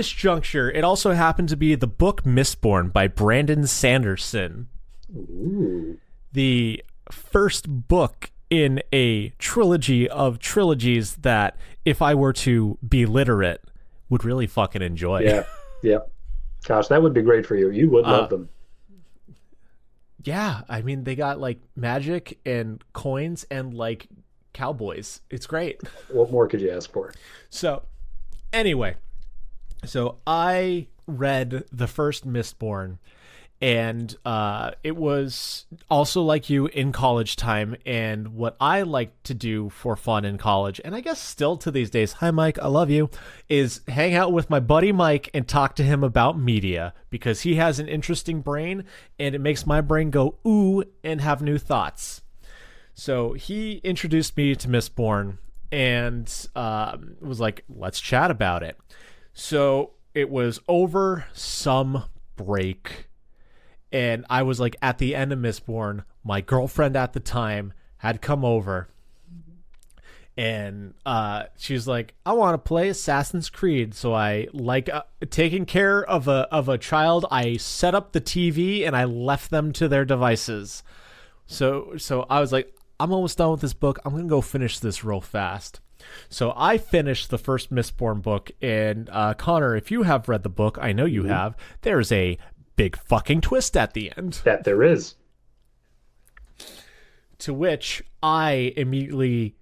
juncture, it also happened to be the book Mistborn by Brandon Sanderson, Ooh. the first book in a trilogy of trilogies that, if I were to be literate, would really fucking enjoy. Yeah. Yeah. Gosh, that would be great for you. You would Uh, love them. Yeah, I mean they got like magic and coins and like cowboys. It's great. What more could you ask for? So, anyway, so I read the first Mistborn, and it was also like you in college time. And what I like to do for fun in college, and I guess still to these days, hi Mike, I love you, is hang out with my buddy Mike and talk to him about media because he has an interesting brain, and it makes my brain go ooh and have new thoughts. So he introduced me to Mistborn and was like, let's chat about it. So it was over some break. And I was like at the end of Mistborn. My girlfriend at the time had come over. And she was like, I want to play Assassin's Creed. So I, like taking care of a child, I set up the TV and I left them to their devices. So I was like, I'm almost done with this book. I'm going to go finish this real fast. So I finished the first Mistborn book. And Connor, if you have read the book, I know you have, there's a big fucking twist at the end. That there is. To which I immediately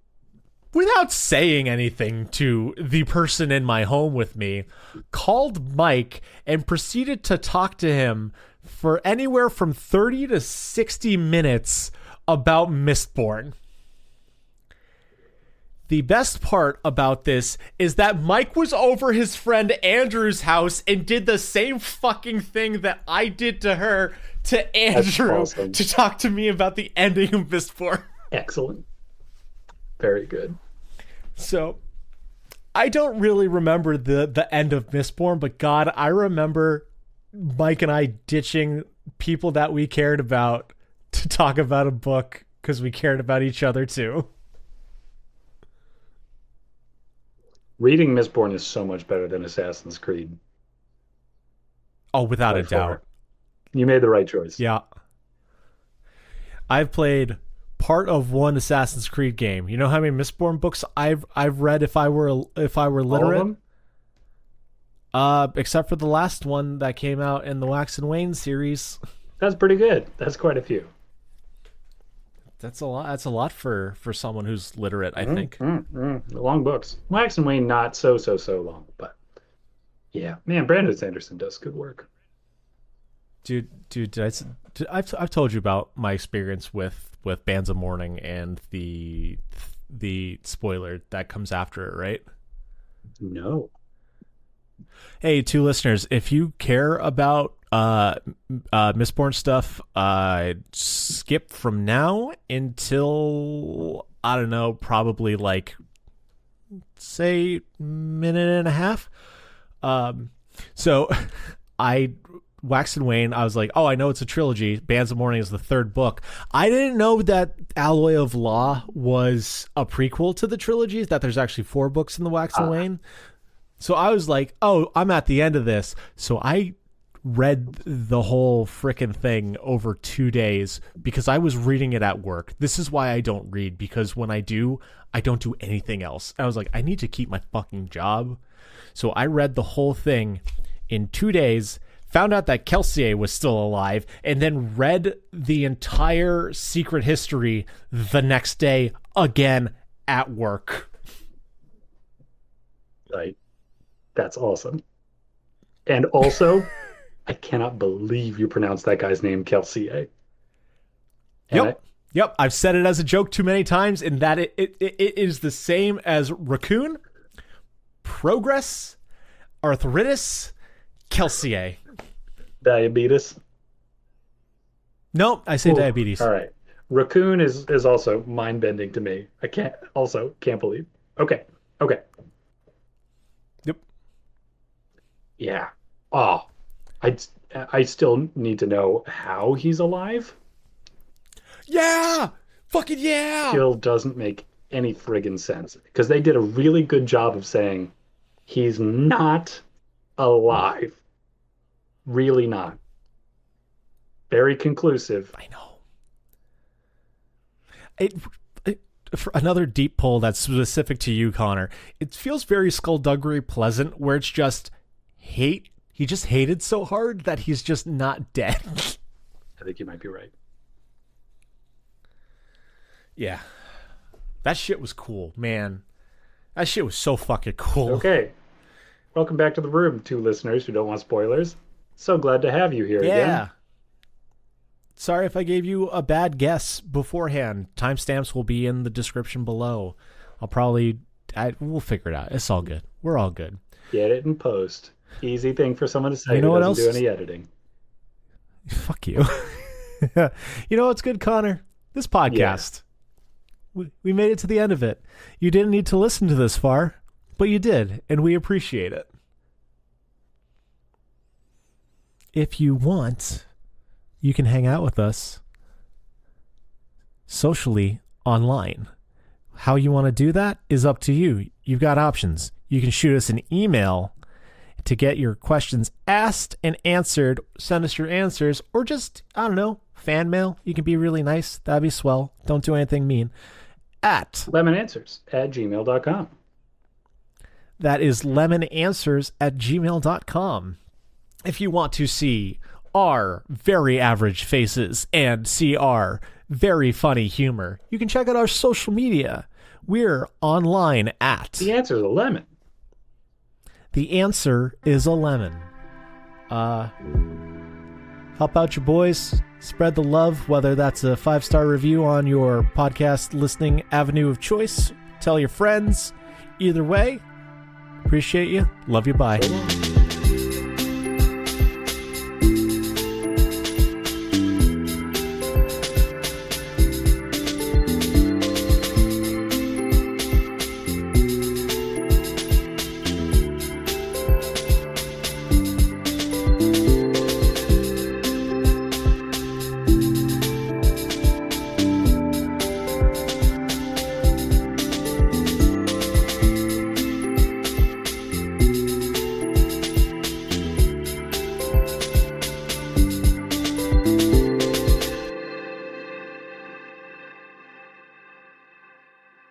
without saying anything to the person in my home with me, called Mike and proceeded to talk to him for anywhere from 30 to 60 minutes about Mistborn. The best part about this is that Mike was over his friend Andrew's house and did the same fucking thing that I did to her to Andrew awesome. to talk to me about the ending of Mistborn. Excellent. Very good. So, I don't really remember the end of Mistborn, but God, I remember Mike and I ditching people that we cared about to talk about a book because we cared about each other too. Reading Mistborn is so much better than Assassin's Creed. Oh, without By a doubt. far. You made the right choice. Yeah. I've played part of one Assassin's Creed game. You know how many Mistborn books I've read if I were literate? All of them? Except for the last one that came out in the Wax and Wayne series. That's pretty good. That's quite a few. That's a lot. That's a lot for someone who's literate, I think. The long books. Wax and Wayne, not so long, but yeah, man, Brandon Sanderson does good work. Dude, I've told you about my experience with Bands of Mourning and the spoiler that comes after it, right? No. Hey, two listeners, if you care about Mistborn stuff, skip from now until, I don't know, probably like, say, minute and a half. So Wax and Wayne, I was like, oh, I know it's a trilogy. Bands of Mourning is the third book. I didn't know that Alloy of Law was a prequel to the trilogy, that there's actually 4 books in the Wax and Wayne. So I was like, oh, I'm at the end of this. So I read the whole frickin' thing over 2 days because I was reading it at work. This is why I don't read, because when I do, I don't do anything else. I was like, I need to keep my fucking job. So I read the whole thing in 2 days, found out that Kelsier was still alive, and then read the entire secret history the next day again at work. Right. That's awesome. And also, I cannot believe you pronounced that guy's name Kelsier. Yep. I've said it as a joke too many times, in that it is the same as raccoon, progress, arthritis, Kelsier. Diabetes. Nope, I say diabetes. All right. Raccoon is also mind-bending to me. I can't believe. Okay. Yep. Yeah. Oh, I still need to know how he's alive. Yeah! Fucking yeah! Still doesn't make any friggin' sense, because they did a really good job of saying he's not alive. Really not. Very conclusive. I know. For another deep pull that's specific to you, Connor, it feels very skullduggery pleasant, where it's just hate. He just hated so hard that he's just not dead. I think you might be right. Yeah. That shit was cool, man. That shit was so fucking cool. Okay. Welcome back to the room, two listeners who don't want spoilers. So glad to have you here again. Sorry if I gave you a bad guess beforehand. Timestamps will be in the description below. We'll figure it out. It's all good. We're all good. Get it in post. Easy thing for someone to say you know who what doesn't else? do any editing. Fuck you. You know what's good, Connor? This podcast. Yeah. We made it to the end of it. You didn't need to listen to this far, but you did, and we appreciate it. If you want, you can hang out with us socially online. How you want to do that is up to you. You've got options. You can shoot us an email to get your questions asked and answered. Send us your answers, or just, I don't know, fan mail. You can be really nice. That'd be swell. Don't do anything mean. At lemonanswers@gmail.com. That is lemonanswers@gmail.com. If you want to see our very average faces and see our very funny humor, you can check out our social media. We're online at... The answer is a lemon. The answer is a lemon. Help out your boys. Spread the love, whether that's a 5-star review on your podcast listening avenue of choice. Tell your friends. Either way, appreciate you. Love you. Bye. So long.